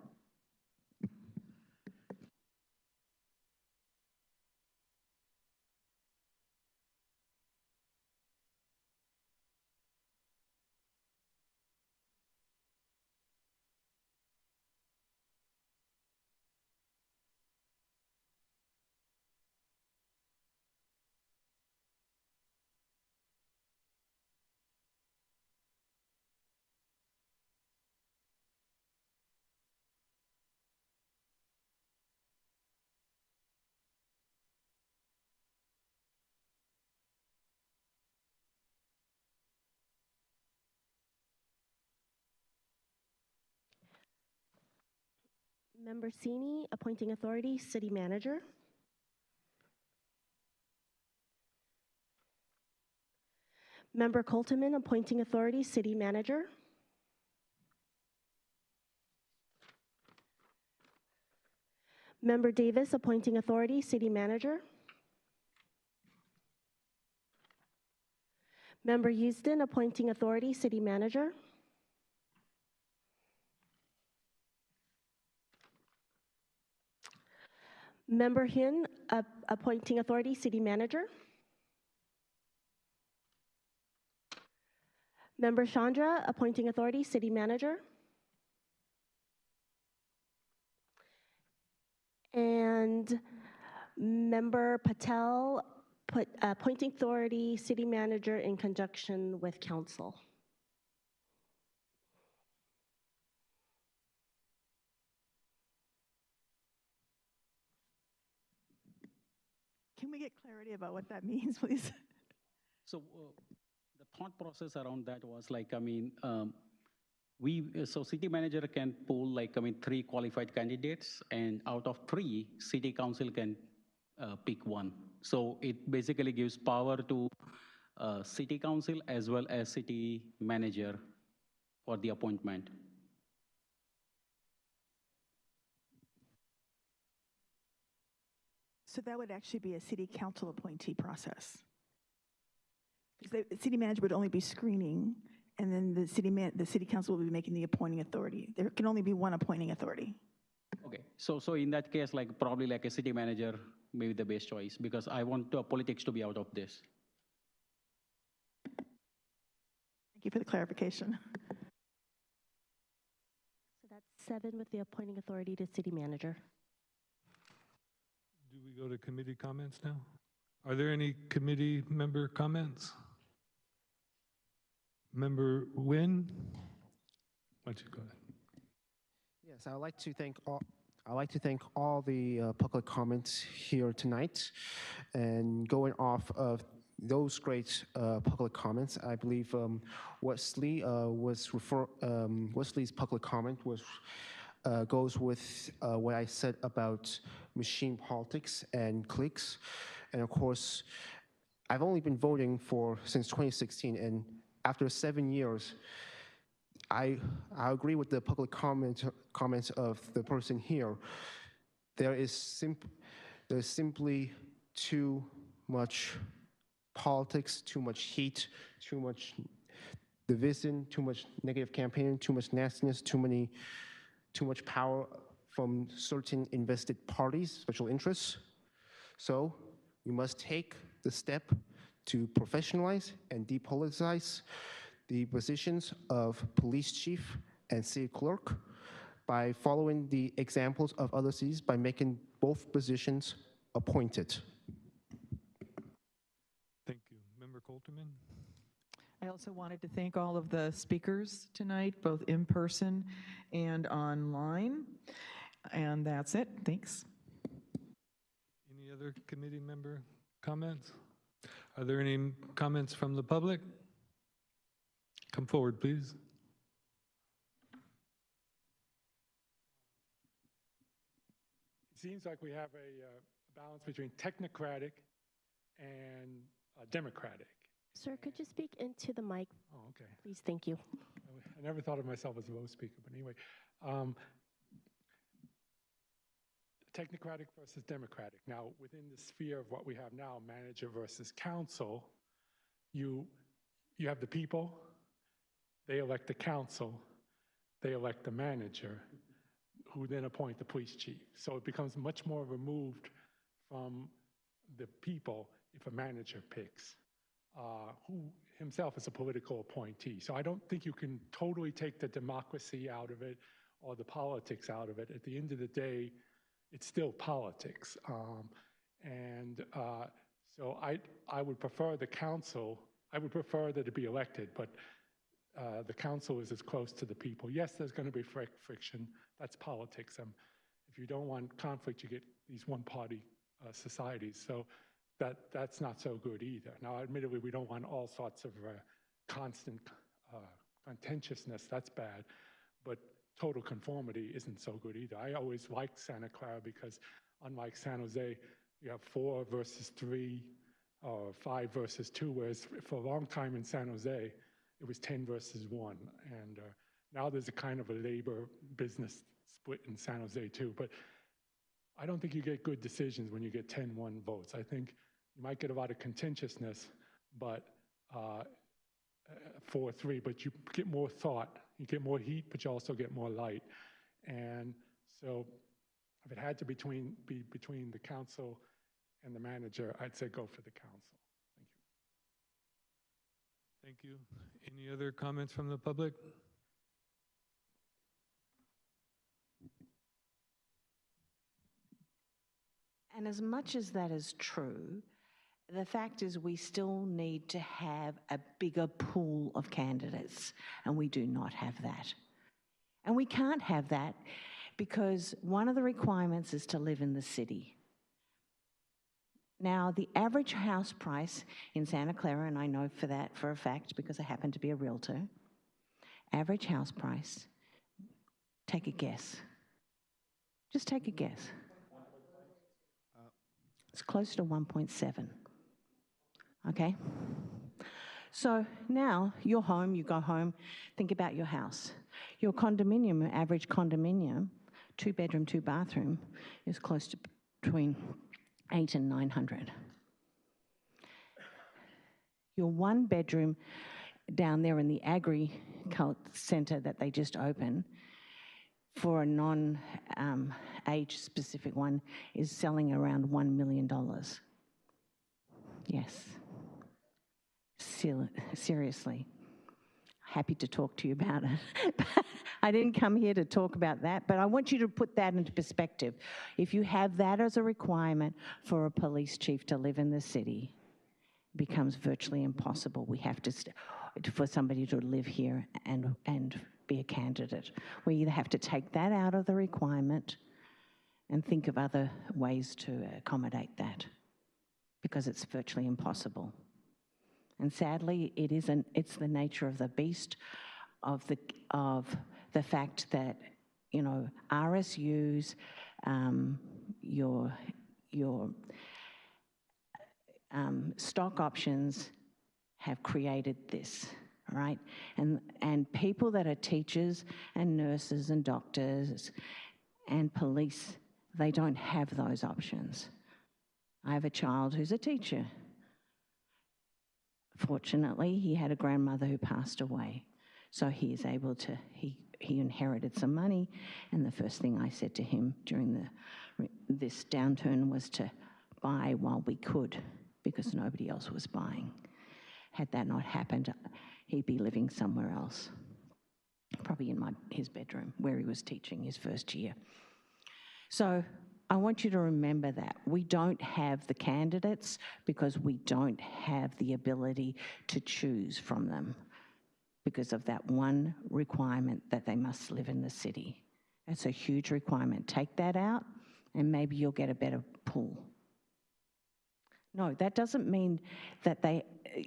Member Sini, appointing authority, city manager. Member Coltman, appointing authority, city manager. Member Davis, appointing authority, city manager. Member Houston, appointing authority, city manager. Member Hin, appointing authority, city manager. Member Chandra, appointing authority, city manager. And Member Patel, appointing authority, city manager in conjunction with council. Can we get clarity about what that means, please? So the thought process around that was like, so city manager can poll like, 3 qualified candidates, and out of 3, city council can pick 1. So it basically gives power to city council as well as city manager for the appointment. So that would actually be a city council appointee process. The city manager would only be screening, and then the city council will be making the appointing authority. There can only be one appointing authority. Okay, so in that case, like probably like a city manager may be the best choice, because I want politics to be out of this. you for the clarification. So that's 7 with the appointing authority to city manager. Do we go to committee comments now? Are there any committee member comments? Member Nguyen? Why don't you go ahead? Yes, I'd like to thank all the public comments here tonight. And going off of those great public comments, I believe Wesley's public comment goes with what I said about machine politics and cliques. And of course, I've only been voting since 2016, and after 7 years, I agree with the public comments of the person here. There's simply too much politics, too much heat, too much division, too much negative campaigning, too much nastiness, too much power from certain invested parties, special interests. So we must take the step to professionalize and depoliticize the positions of police chief and city clerk by following the examples of other cities by making both positions appointed. Thank you. Member Coulterman? I also wanted to thank all of the speakers tonight, both in person and online. And that's it. Thanks. Any other committee member comments? Are there any comments from the public? Come forward, please. It seems like we have a balance between technocratic and democratic. Sir, could you speak into the mic? Oh, okay. Please, thank you. I never thought of myself as a low speaker, but anyway. Technocratic versus democratic. Now, within the sphere of what we have now, manager versus council, you have the people, they elect the council, they elect the manager, who then appoint the police chief. So it becomes much more removed from the people if a manager picks, who himself is a political appointee. So I don't think you can totally take the democracy out of it or the politics out of it. At the end of the day, it's still politics. So I would prefer the council, I would prefer that it be elected, but the council is as close to the people. Yes, there's going to be friction. That's politics. If you don't want conflict, you get these one-party societies. So that's not so good either. Now, admittedly, we don't want all sorts of constant contentiousness. That's bad. But total conformity isn't so good either. I always liked Santa Clara because, unlike San Jose, you have 4 versus 3 or 5 versus 2, whereas for a long time in San Jose, it was 10 versus 1. And now there's a kind of a labor business split in San Jose too. But I don't think you get good decisions when you get 10-1 votes. I think you might get a lot of contentiousness, but 4-3, but you get more thought. You get more heat, but you also get more light. And so if it had to be between the council and the manager, I'd say go for the council. Thank you. Any other comments from the public? And as much as that is true, the fact is we still need to have a bigger pool of candidates, and we do not have that. And we can't have that because one of the requirements is to live in the city. Now, the average house price in Santa Clara, and I know for that for a fact because I happen to be a realtor, average house price, take a guess. Just take a guess. It's close to 1.7. Okay? So now you're home, you go home, think about your house. Your condominium, average condominium, 2-bedroom, 2-bathroom, is close to between 800 and 900. Your 1-bedroom down there in the agri-cult center that they just opened, for a non-age specific one, is selling around $1 million. Yes. Seriously. happy to talk to you about it. I didn't come here to talk about that, but I want you to put that into perspective. If you have that as a requirement for a police chief to live in the city, it becomes virtually impossible. We have to, for somebody to live here and be a candidate. We either have to take that out of the requirement and think of other ways to accommodate that, because it's virtually impossible. And sadly, it's the nature of the beast, of the fact that, you know, RSUs, your stock options have created this, right? And people that are teachers and nurses and doctors and police, they don't have those options. I have a child who's a teacher. Fortunately, he had a grandmother who passed away, so he is able to, he inherited some money, and the first thing I said to him during this downturn was to buy while we could, because nobody else was buying. Had that not happened, he'd be living somewhere else, probably in his bedroom where he was teaching his first year. So I want you to remember that. We don't have the candidates because we don't have the ability to choose from them because of that one requirement that they must live in the city. It's a huge requirement. Take that out and maybe you'll get a better pool. No, that doesn't mean that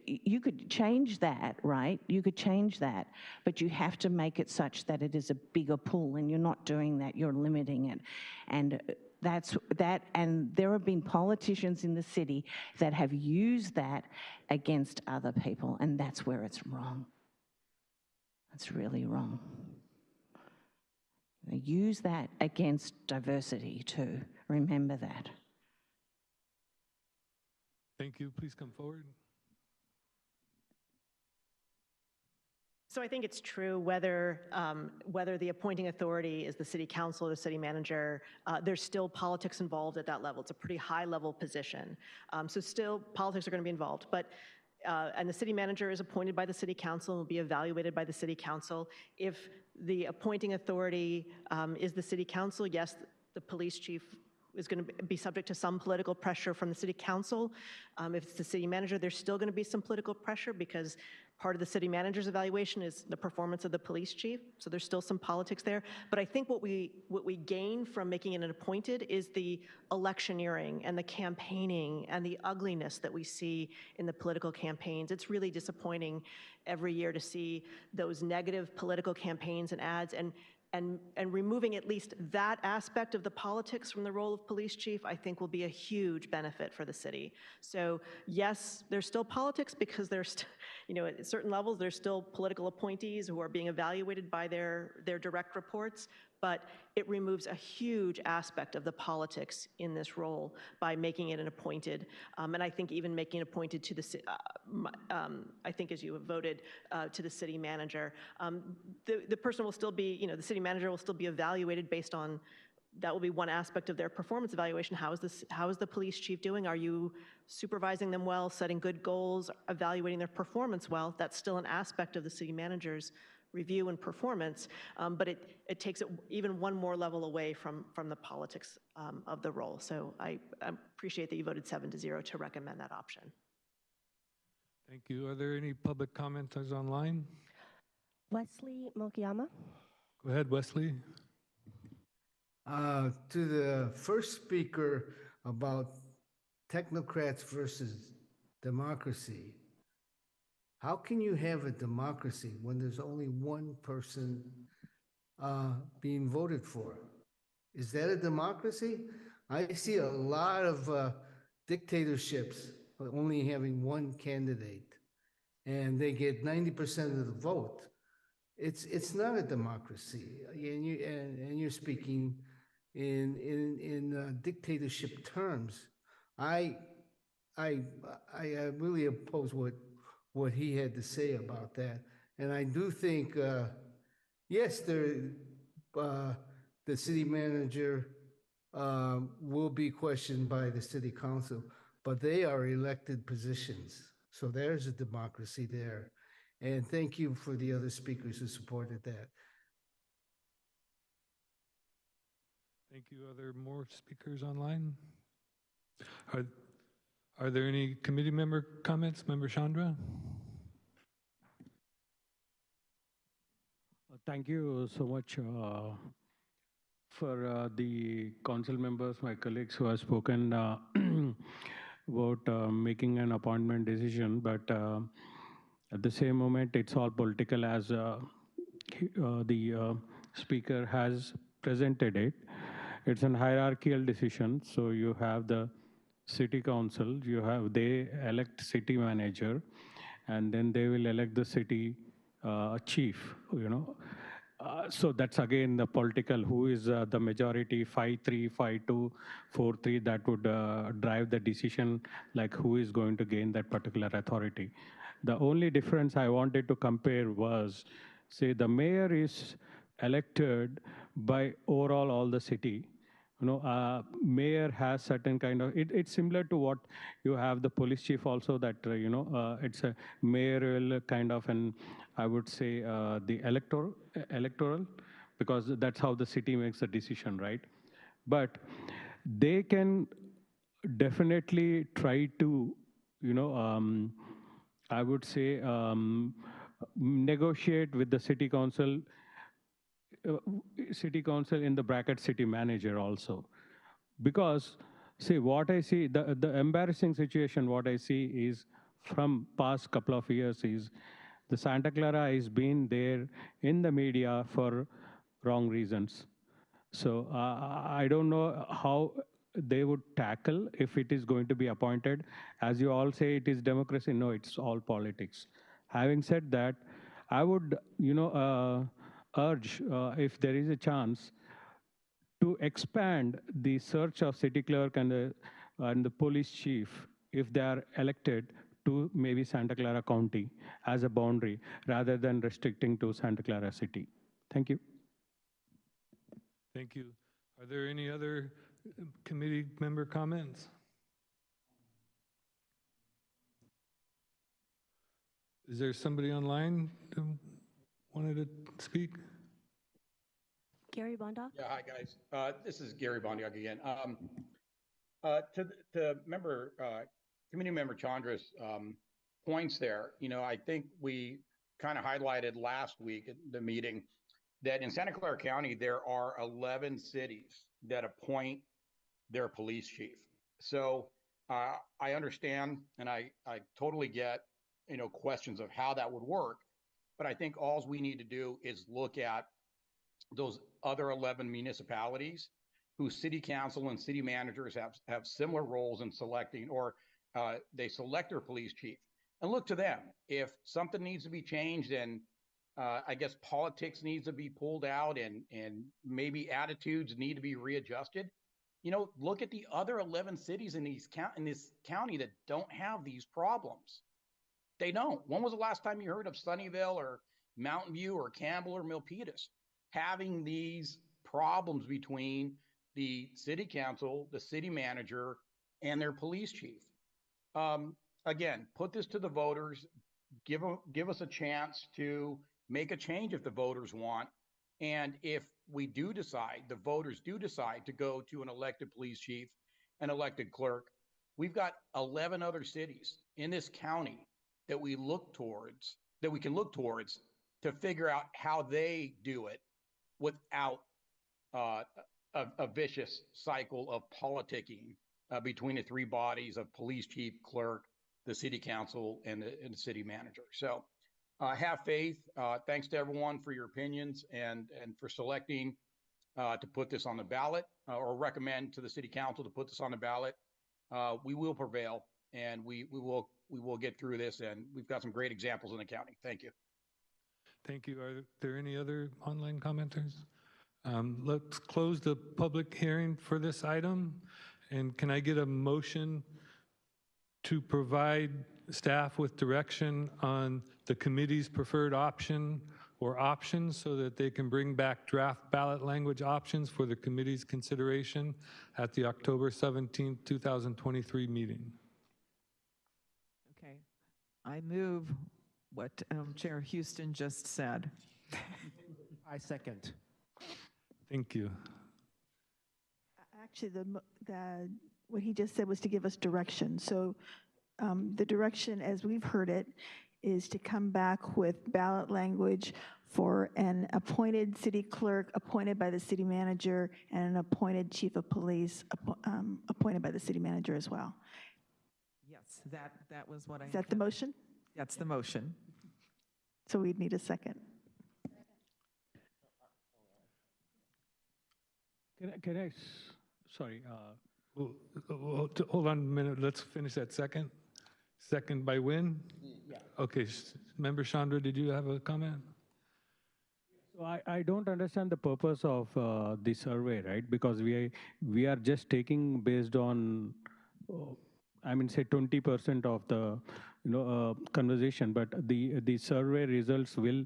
you could change that, right? You could change that, but you have to make it such that it is a bigger pool, and you're not doing that, you're limiting it. And and there have been politicians in the city that have used that against other people, and that's where it's wrong. It's really wrong. They use that against diversity too. Remember that. Thank you. Please come forward. So I think it's true whether the appointing authority is the city council or the city manager, there's still politics involved at that level. It's a pretty high level position. So still politics are going to be involved, and the city manager is appointed by the city council and will be evaluated by the city council. If the appointing authority is the city council, yes, the police chief is going to be subject to some political pressure from the city council. If it's the city manager, there's still going to be some political pressure because part of the city manager's evaluation is the performance of the police chief, so there's still some politics there. But I think what we gain from making it an appointed is the electioneering and the campaigning and the ugliness that we see in the political campaigns. It's really disappointing every year to see those negative political campaigns and ads, and removing at least that aspect of the politics from the role of police chief, I think will be a huge benefit for the city. So yes, there's still politics because there's, at certain levels, there's still political appointees who are being evaluated by their direct reports, but it removes a huge aspect of the politics in this role by making it an appointed, and I think even making it appointed to the, I think as you have voted, to the city manager. The person will still be, the city manager will still be evaluated based on, that will be one aspect of their performance evaluation. How is the police chief doing? Are you supervising them well, setting good goals, evaluating their performance well? That's still an aspect of the city manager's review and performance, but it takes it even one more level away from the politics of the role. So I appreciate that you voted 7-0 to recommend that option. Thank you. Are there any public commenters online? Wesley Mokiyama. Go ahead, Wesley. To the first speaker about technocrats versus democracy, how can you have a democracy when there's only one person being voted for? Is that a democracy? I see a lot of dictatorships only having one candidate, and they get 90% of the vote. It's not a democracy, and you're speaking in dictatorship terms. I really oppose what he had to say about that, and I do think yes, the city manager will be questioned by the city council, but they are elected positions, so there's a democracy there. And thank you for the other speakers who supported that. Thank you. Are there more speakers online? Are there any committee member comments? Member Chandra? Thank you so much for the council members, my colleagues who have spoken about making an appointment decision, but at the same moment, it's all political as the speaker has presented it. It's an hierarchical decision, so you have the city council, they elect city manager, and then they will elect the city chief, so that's again the political, who is the majority, 5-3, 5-2, 4-3, that would drive the decision, like who is going to gain that particular authority. The only difference I wanted to compare was, say, the mayor is elected by overall all the city. Mayor has certain kind of, it's similar to what you have the police chief also, that, it's a mayoral kind of an, I would say, the electoral, because that's how the city makes the decision, right? But they can definitely try to, I would say, negotiate with the city council in the bracket city manager also. Because, see, what I see, the embarrassing situation, what I see is from past couple of years is the Santa Clara has been there in the media for wrong reasons. So I don't know how they would tackle if it is going to be appointed. As you all say, it is democracy. No, it's all politics. Having said that, I would, urge, if there is a chance, to expand the search of city clerk and the police chief, if they are elected, to maybe Santa Clara County as a boundary, rather than restricting to Santa Clara City. Thank you. Thank you. Are there any other committee member comments? Is there somebody online who wanted to speak? Gary Bondoc? Yeah, hi guys. This is Gary Bondoc again. To member, committee member Chandra's points there, I think we kind of highlighted last week at the meeting that in Santa Clara County, there are 11 cities that appoint their police chief. So I understand and I totally get, questions of how that would work. But I think all we need to do is look at those other 11 municipalities whose city council and city managers have similar roles in selecting, or they select their police chief, and look to them. If something needs to be changed and I guess politics needs to be pulled out and maybe attitudes need to be readjusted, look at the other 11 cities in this county that don't have these problems. They don't. When was the last time you heard of Sunnyvale or Mountain View or Campbell or Milpitas having these problems between the city council, the city manager, and their police chief? Again, put this to the voters. Give us a chance to make a change if the voters want. And if we do decide, the voters do decide to go to an elected police chief, an elected clerk, we've got 11 other cities in this county that we can look towards to figure out how they do it without a vicious cycle of politicking between the three bodies of police chief, clerk, the city council, and the city manager. So have faith. Thanks to everyone for your opinions and for selecting to put this on the ballot or recommend to the city council to put this on the ballot. We will prevail, and we will get through this, and we've got some great examples in the county. Thank you. Thank you. Are there any other online commenters? Let's close the public hearing for this item. And can I get a motion to provide staff with direction on the committee's preferred option or options so that they can bring back draft ballot language options for the committee's consideration at the October 17th, 2023 meeting? Okay. I move what Chair Houston just said. I second. Thank you. Actually, what he just said was to give us direction. So the direction, as we've heard it, is to come back with ballot language for an appointed city clerk appointed by the city manager and an appointed chief of police appointed by the city manager as well. Yes, that was what I. Is that the motion? That's the motion. So we'd need a second. Can I, sorry. Hold on a minute. Let's finish that second. Second by Wynn? Yeah. Okay. Member Chandra, did you have a comment? So I don't understand the purpose of the survey, right? Because we are just taking based on, I mean, say 20% of the conversation, but the survey results will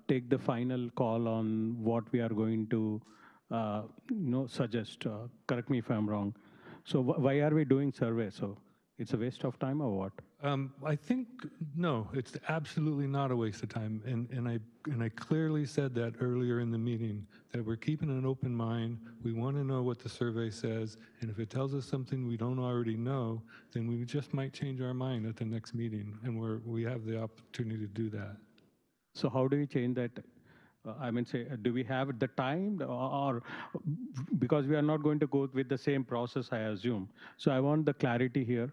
take the final call on what we are going to suggest. Correct me if I'm wrong. So why are we doing survey? So it's a waste of time or what? I think, no, it's absolutely not a waste of time. And I clearly said that earlier in the meeting, that we're keeping an open mind. We want to know what the survey says. And if it tells us something we don't already know, then we just might change our mind at the next meeting. And we have the opportunity to do that. So how do we change that? I mean, say, do we have the time, or because we are not going to go with the same process, I assume. So I want the clarity here.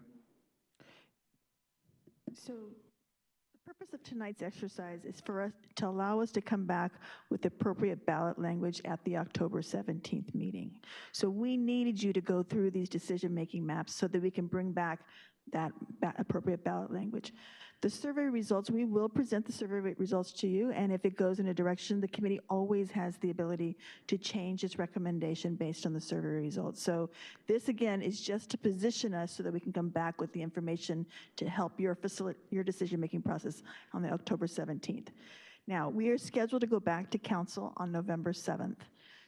So the purpose of tonight's exercise is for us to allow us to come back with appropriate ballot language at the October 17th meeting. So we needed you to go through these decision-making maps so that we can bring back that appropriate ballot language. The survey results, we will present the survey results to you, and if it goes in a direction, the committee always has the ability to change its recommendation based on the survey results. So this, again, is just to position us so that we can come back with the information to help your decision-making process on the October 17th. Now, we are scheduled to go back to council on November 7th.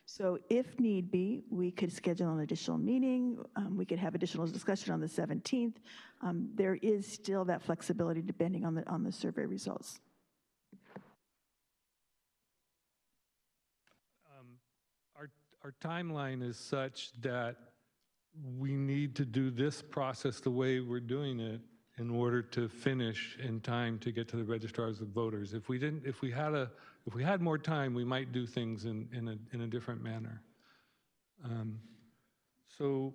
So if need be, we could schedule an additional meeting. We could have additional discussion on the 17th. There is still that flexibility depending on the survey results. Our timeline is such that we need to do this process the way we're doing it in order to finish in time to get to the registrars of voters. If we had more time, we might do things in a different manner. So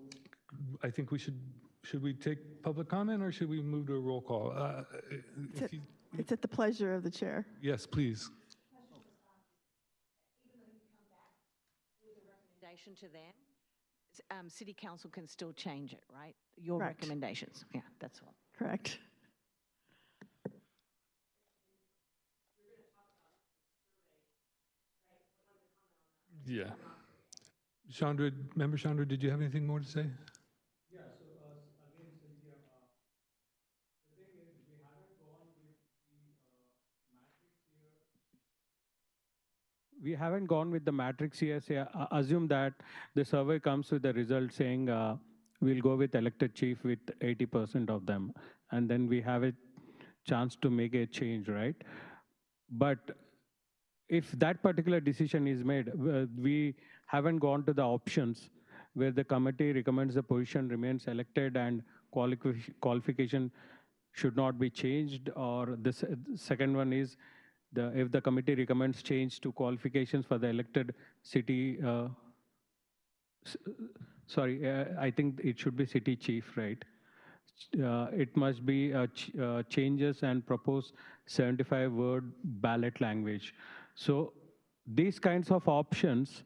I think should we take public comment or should we move to a roll call? It's at the pleasure of the chair. Yes, please. Recommendation to them, City Council can still change it, right? Your Correct. Recommendations. Yeah, that's all. Correct. Yeah. Member Chandra, did you have anything more to say? Yeah, so again, Cynthia, the thing is we haven't gone with the matrix here. We haven't gone with the matrix here. Say, assume that the survey comes with the result saying we'll go with elected chief with 80% of them. And then we have a chance to make a change, right? But if that particular decision is made, we haven't gone to the options where the committee recommends the position remains elected and qualification should not be changed, or the second one is if the committee recommends change to qualifications for the elected city, I think it should be city chief, right? It must be changes and propose 75-word ballot language. So these kinds of options,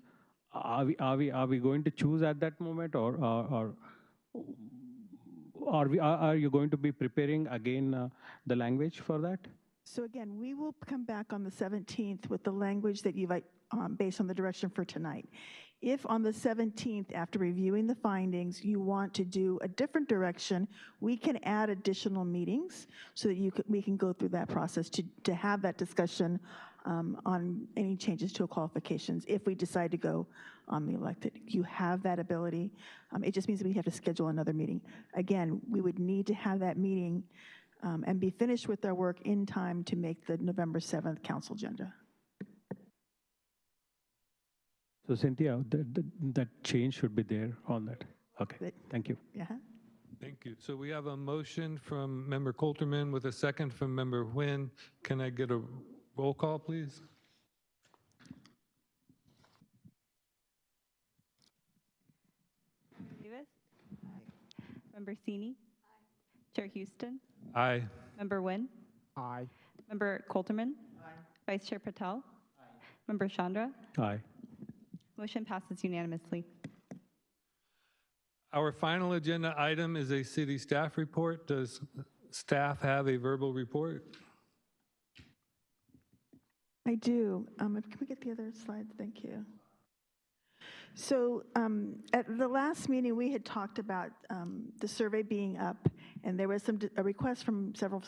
are we going to choose at that moment, or are you going to be preparing again the language for that? So again, we will come back on the 17th with the language that you've based on the direction for tonight. If on the 17th, after reviewing the findings, you want to do a different direction, we can add additional meetings so that we can go through that process to have that discussion on any changes to qualifications if we decide to go on the elected. You have that ability. It just means that we have to schedule another meeting. Again, we would need to have that meeting and be finished with their work in time to make the November 7th council agenda. So Cynthia, that change should be there on that. Okay, thank you. Yeah. Thank you. So we have a motion from Member Coulterman with a second from Member Nguyen. Can I get a roll call, please? Davis? Member Sini? Chair Houston? Aye. Member Nguyen? Aye. Member Coulterman? Vice Chair Patel? Member Chandra? Aye. Motion passes unanimously. Our final agenda item is a city staff report. Does staff have a verbal report? I do. Can we get the other slides? Thank you. So at the last meeting, we had talked about the survey being up, and there was a request from several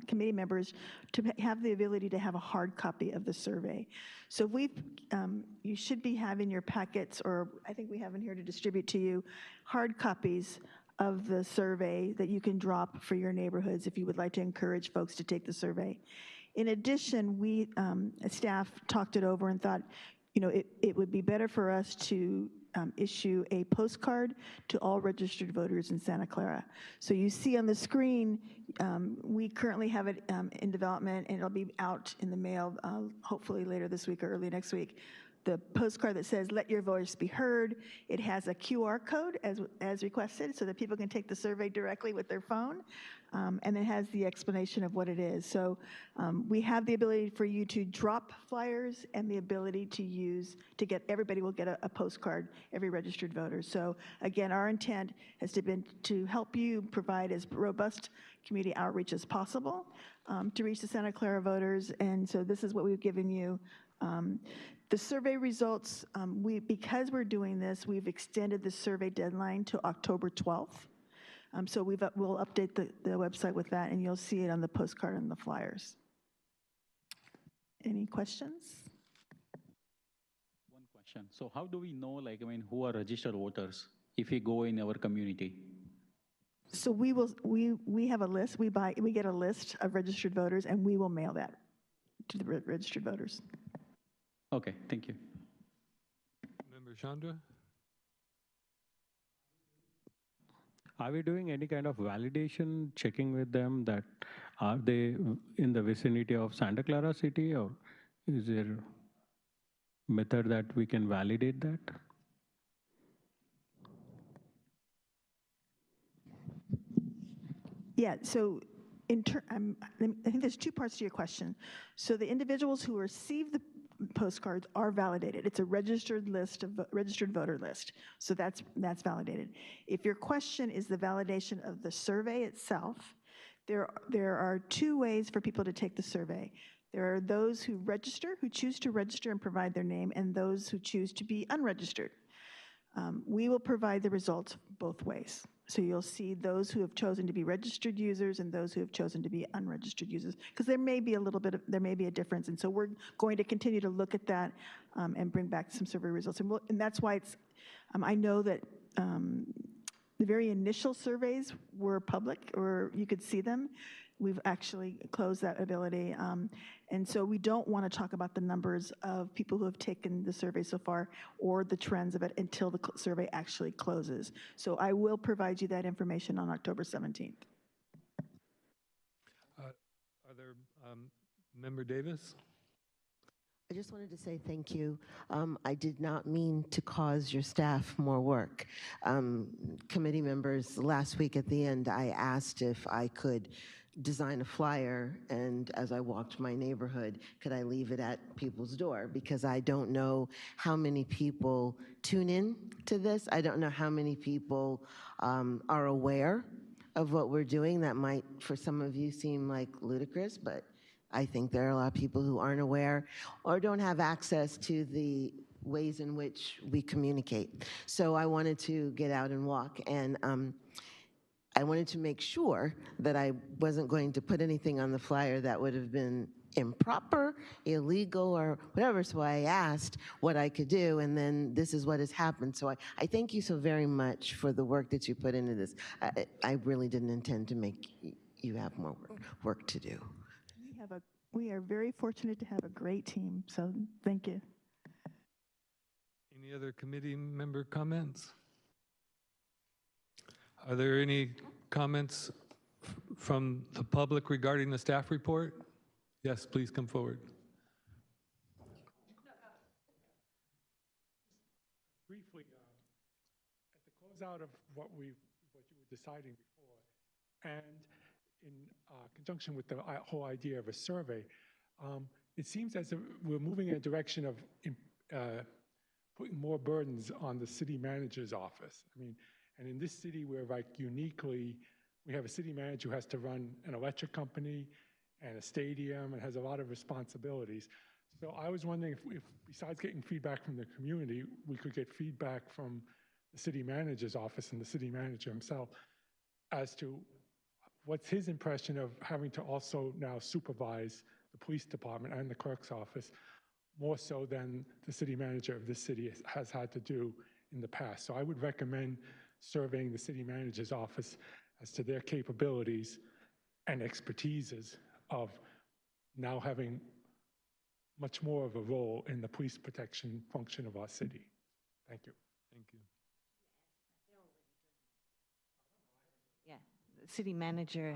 committee members to have the ability to have a hard copy of the survey. So you should be having your packets, or I think we have in here to distribute to you, hard copies of the survey that you can drop for your neighborhoods if you would like to encourage folks to take the survey. In addition, we, staff talked it over and thought, it would be better for us to issue a postcard to all registered voters in Santa Clara. So you see on the screen, we currently have it in development, and it'll be out in the mail hopefully later this week or early next week. The postcard that says, "Let your voice be heard." It has a QR code as requested so that people can take the survey directly with their phone. And it has the explanation of what it is. So we have the ability for you to drop flyers and the ability to everybody will get a postcard, every registered voter. So again, our intent has been to help you provide as robust community outreach as possible to reach the Santa Clara voters. And so this is what we've given you. The survey results, because we're doing this, we've extended the survey deadline to October 12th. So we'll update the website with that, and you'll see it on the postcard and the flyers. Any questions? One question. So how do we know, who are registered voters if we go in our community? So we have a list. We get a list of registered voters, and we will mail that to the registered voters. Okay, thank you. Member Chandra? Are we doing any kind of validation, checking with them that are they in the vicinity of Santa Clara City, or is there a method that we can validate that? Yeah, so I think there's two parts to your question. So the individuals who receive the postcards are validated. It's a registered voter list. So that's validated. If your question is the validation of the survey itself, there are two ways for people to take the survey. There are those who choose to register and provide their name, and those who choose to be unregistered. We will provide the results both ways. So you'll see those who have chosen to be registered users and those who have chosen to be unregistered users, because there may be a difference. And so we're going to continue to look at that and bring back some survey results. And that's why I know that the very initial surveys were public, or you could see them. We've actually closed that ability. And so we don't want to talk about the numbers of people who have taken the survey so far or the trends of it until the survey actually closes. So I will provide you that information on October 17th. Are there, Member Davis? I just wanted to say thank you. I did not mean to cause your staff more work. Committee members, last week at the end, I asked if I could design a flyer, and as I walked my neighborhood, could I leave it at people's door? Because I don't know how many people tune in to this. I don't know how many people are aware of what we're doing. That might, for some of you, seem like ludicrous, but I think there are a lot of people who aren't aware or don't have access to the ways in which we communicate. So I wanted to get out and walk, and I wanted to make sure that I wasn't going to put anything on the flyer that would have been improper, illegal, or whatever. So I asked what I could do, and then this is what has happened. So I thank you so very much for the work that you put into this. I really didn't intend to make you have more work to do. We are very fortunate to have a great team, so thank you. Any other committee member comments? Are there any comments from the public regarding the staff report? Yes, please come forward. Briefly, at the closeout of what you were deciding before, and in conjunction with the whole idea of a survey, it seems as if we're moving in a direction of putting more burdens on the city manager's office. I mean, and in this city, we're like uniquely, we have a city manager who has to run an electric company and a stadium and has a lot of responsibilities. So I was wondering if besides getting feedback from the community, we could get feedback from the city manager's office and the city manager himself as to what's his impression of having to also now supervise the police department and the clerk's office more so than the city manager of this city has had to do in the past. So I would recommend surveying the city manager's office as to their capabilities and expertises of now having much more of a role in the police protection function of our city. Thank you. Thank you. Yeah, the city manager,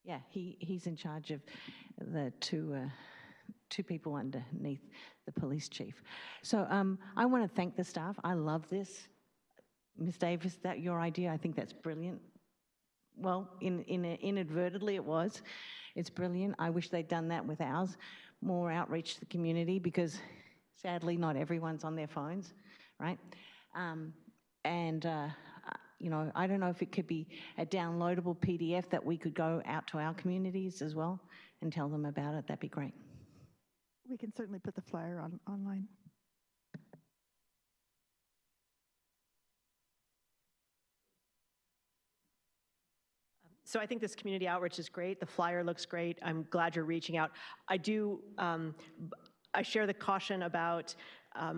yeah, he's in charge of the two people underneath the police chief. So I want to thank the staff. I love this. Ms. Davis, that your idea, I think that's brilliant. Well, inadvertently it was. It's brilliant. I wish they'd done that with ours. More outreach to the community, because sadly not everyone's on their phones, right? You know, I don't know if it could be a downloadable PDF that we could go out to our communities as well and tell them about it. That'd be great. We can certainly put the flyer online. So I think this community outreach is great. The flyer looks great. I'm glad you're reaching out. I share the caution about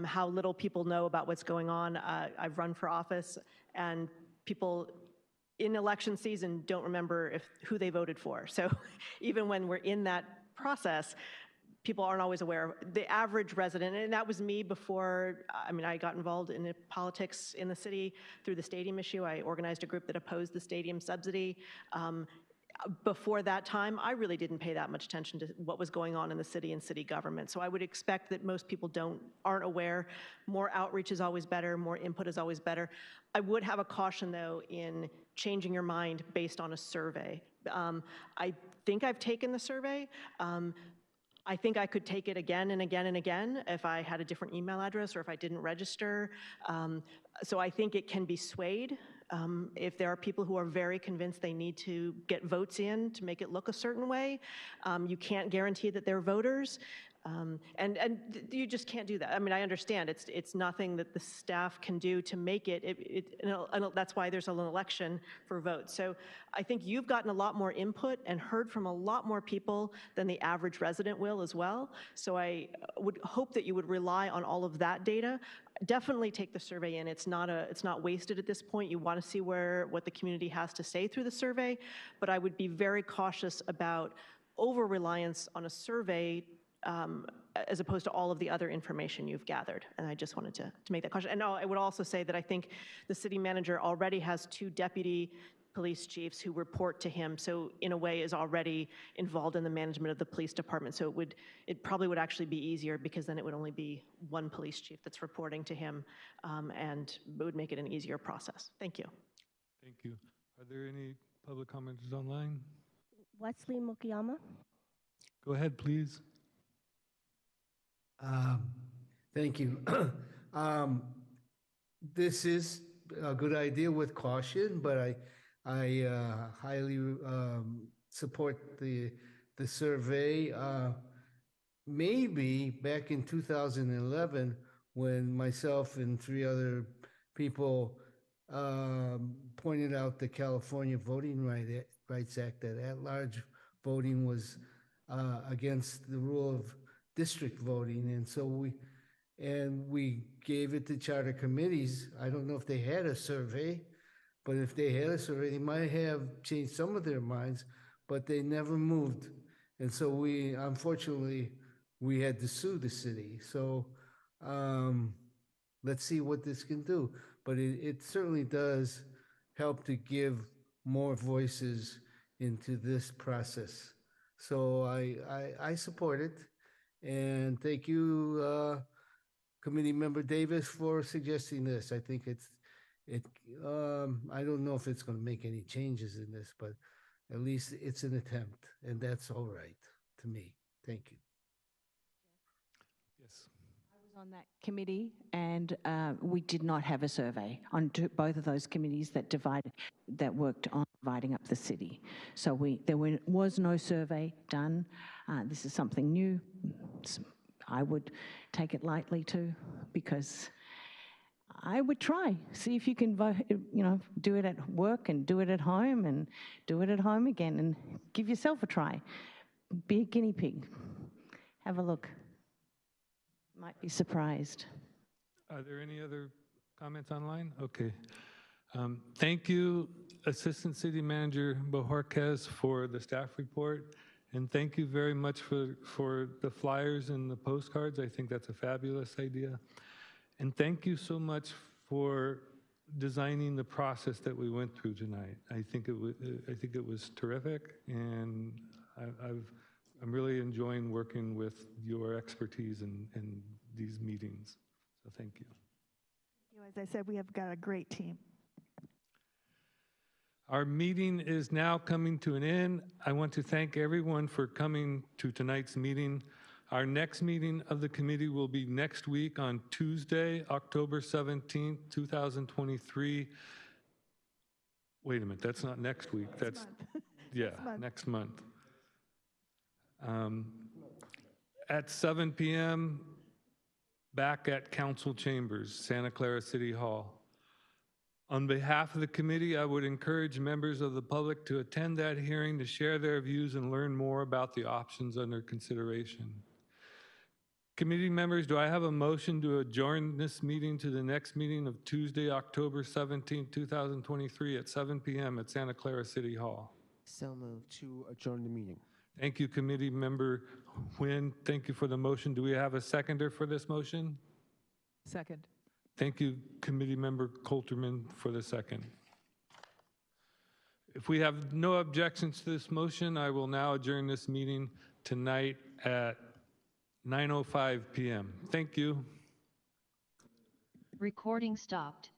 how little people know about what's going on. I've run for office, and people in election season don't remember who they voted for. So even when we're in that process, people aren't always aware. The average resident, and that was me before, I mean, I got involved in politics in the city through the stadium issue. I organized a group that opposed the stadium subsidy. Before that time, I really didn't pay that much attention to what was going on in the city and city government. So I would expect that most people aren't aware. More outreach is always better. More input is always better. I would have a caution, though, in changing your mind based on a survey. I think I've taken the survey. I think I could take it again and again and again if I had a different email address or if I didn't register. So I think it can be swayed. If there are people who are very convinced they need to get votes in to make it look a certain way, you can't guarantee that they're voters. And you just can't do that. I mean, I understand it's nothing that the staff can do to make it. That's why there's an election for votes. So I think you've gotten a lot more input and heard from a lot more people than the average resident will as well. So I would hope that you would rely on all of that data. Definitely take the survey in. It's not wasted at this point. You want to see what the community has to say through the survey, but I would be very cautious about over-reliance on a survey as opposed to all of the other information you've gathered. And I just wanted to make that caution. And I would also say that I think the city manager already has 2 deputy police chiefs who report to him, so in a way is already involved in the management of the police department. So it probably would actually be easier, because then it would only be 1 police chief that's reporting to him, and it would make it an easier process. Thank you. Thank you. Are there any public commenters online? Wesley Mukiyama. Go ahead, please. Thank you. This is a good idea with caution, but I highly support the survey. Maybe back in 2011, when myself and 3 other people pointed out the California Voting Rights Act, that at-large voting was against the rule of district voting, and so we gave it to charter committees. I don't know if they had a survey, but if they had a survey, they might have changed some of their minds. but they never moved. And so unfortunately, we had to sue the city. So let's see what this can do. But it certainly does help to give more voices into this process. So I support it. And thank you, Committee Member Davis, for suggesting this. I think I don't know if it's going to make any changes in this, but at least it's an attempt, and that's all right to me. Thank you. Yes. I was on that committee, and we did not have a survey on both of those committees that worked on dividing up the city. So there was no survey done. This is something new. I would take it lightly too, because I would try, see if you can do it at work and do it at home and do it at home again, and give yourself a try. Be a guinea pig. Have a look. Might be surprised. Are there any other comments online? Okay. Thank you, Assistant City Manager Bojorquez, for the staff report. And thank you very much for the flyers and the postcards. I think that's a fabulous idea. And thank you so much for designing the process that we went through tonight. I think it was terrific, and I'm really enjoying working with your expertise in these meetings. So thank you. As I said, we have got a great team. Our meeting is now coming to an end. I want to thank everyone for coming to tonight's meeting. Our next meeting of the committee will be next week on Tuesday, October 17th, 2023. Wait a minute, that's not next week. That's next month. At 7 p.m., back at Council Chambers, Santa Clara City Hall. On behalf of the committee, I would encourage members of the public to attend that hearing to share their views and learn more about the options under consideration. Committee members, do I have a motion to adjourn this meeting to the next meeting of Tuesday, October 17, 2023 at 7 p.m. at Santa Clara City Hall? So moved to adjourn the meeting. Thank you, Committee Member Nguyen. Thank you for the motion. Do we have a seconder for this motion? Second. Thank you, Committee Member Coulterman, for the second. If we have no objections to this motion, I will now adjourn this meeting tonight at 9:05 p.m. Thank you. Recording stopped.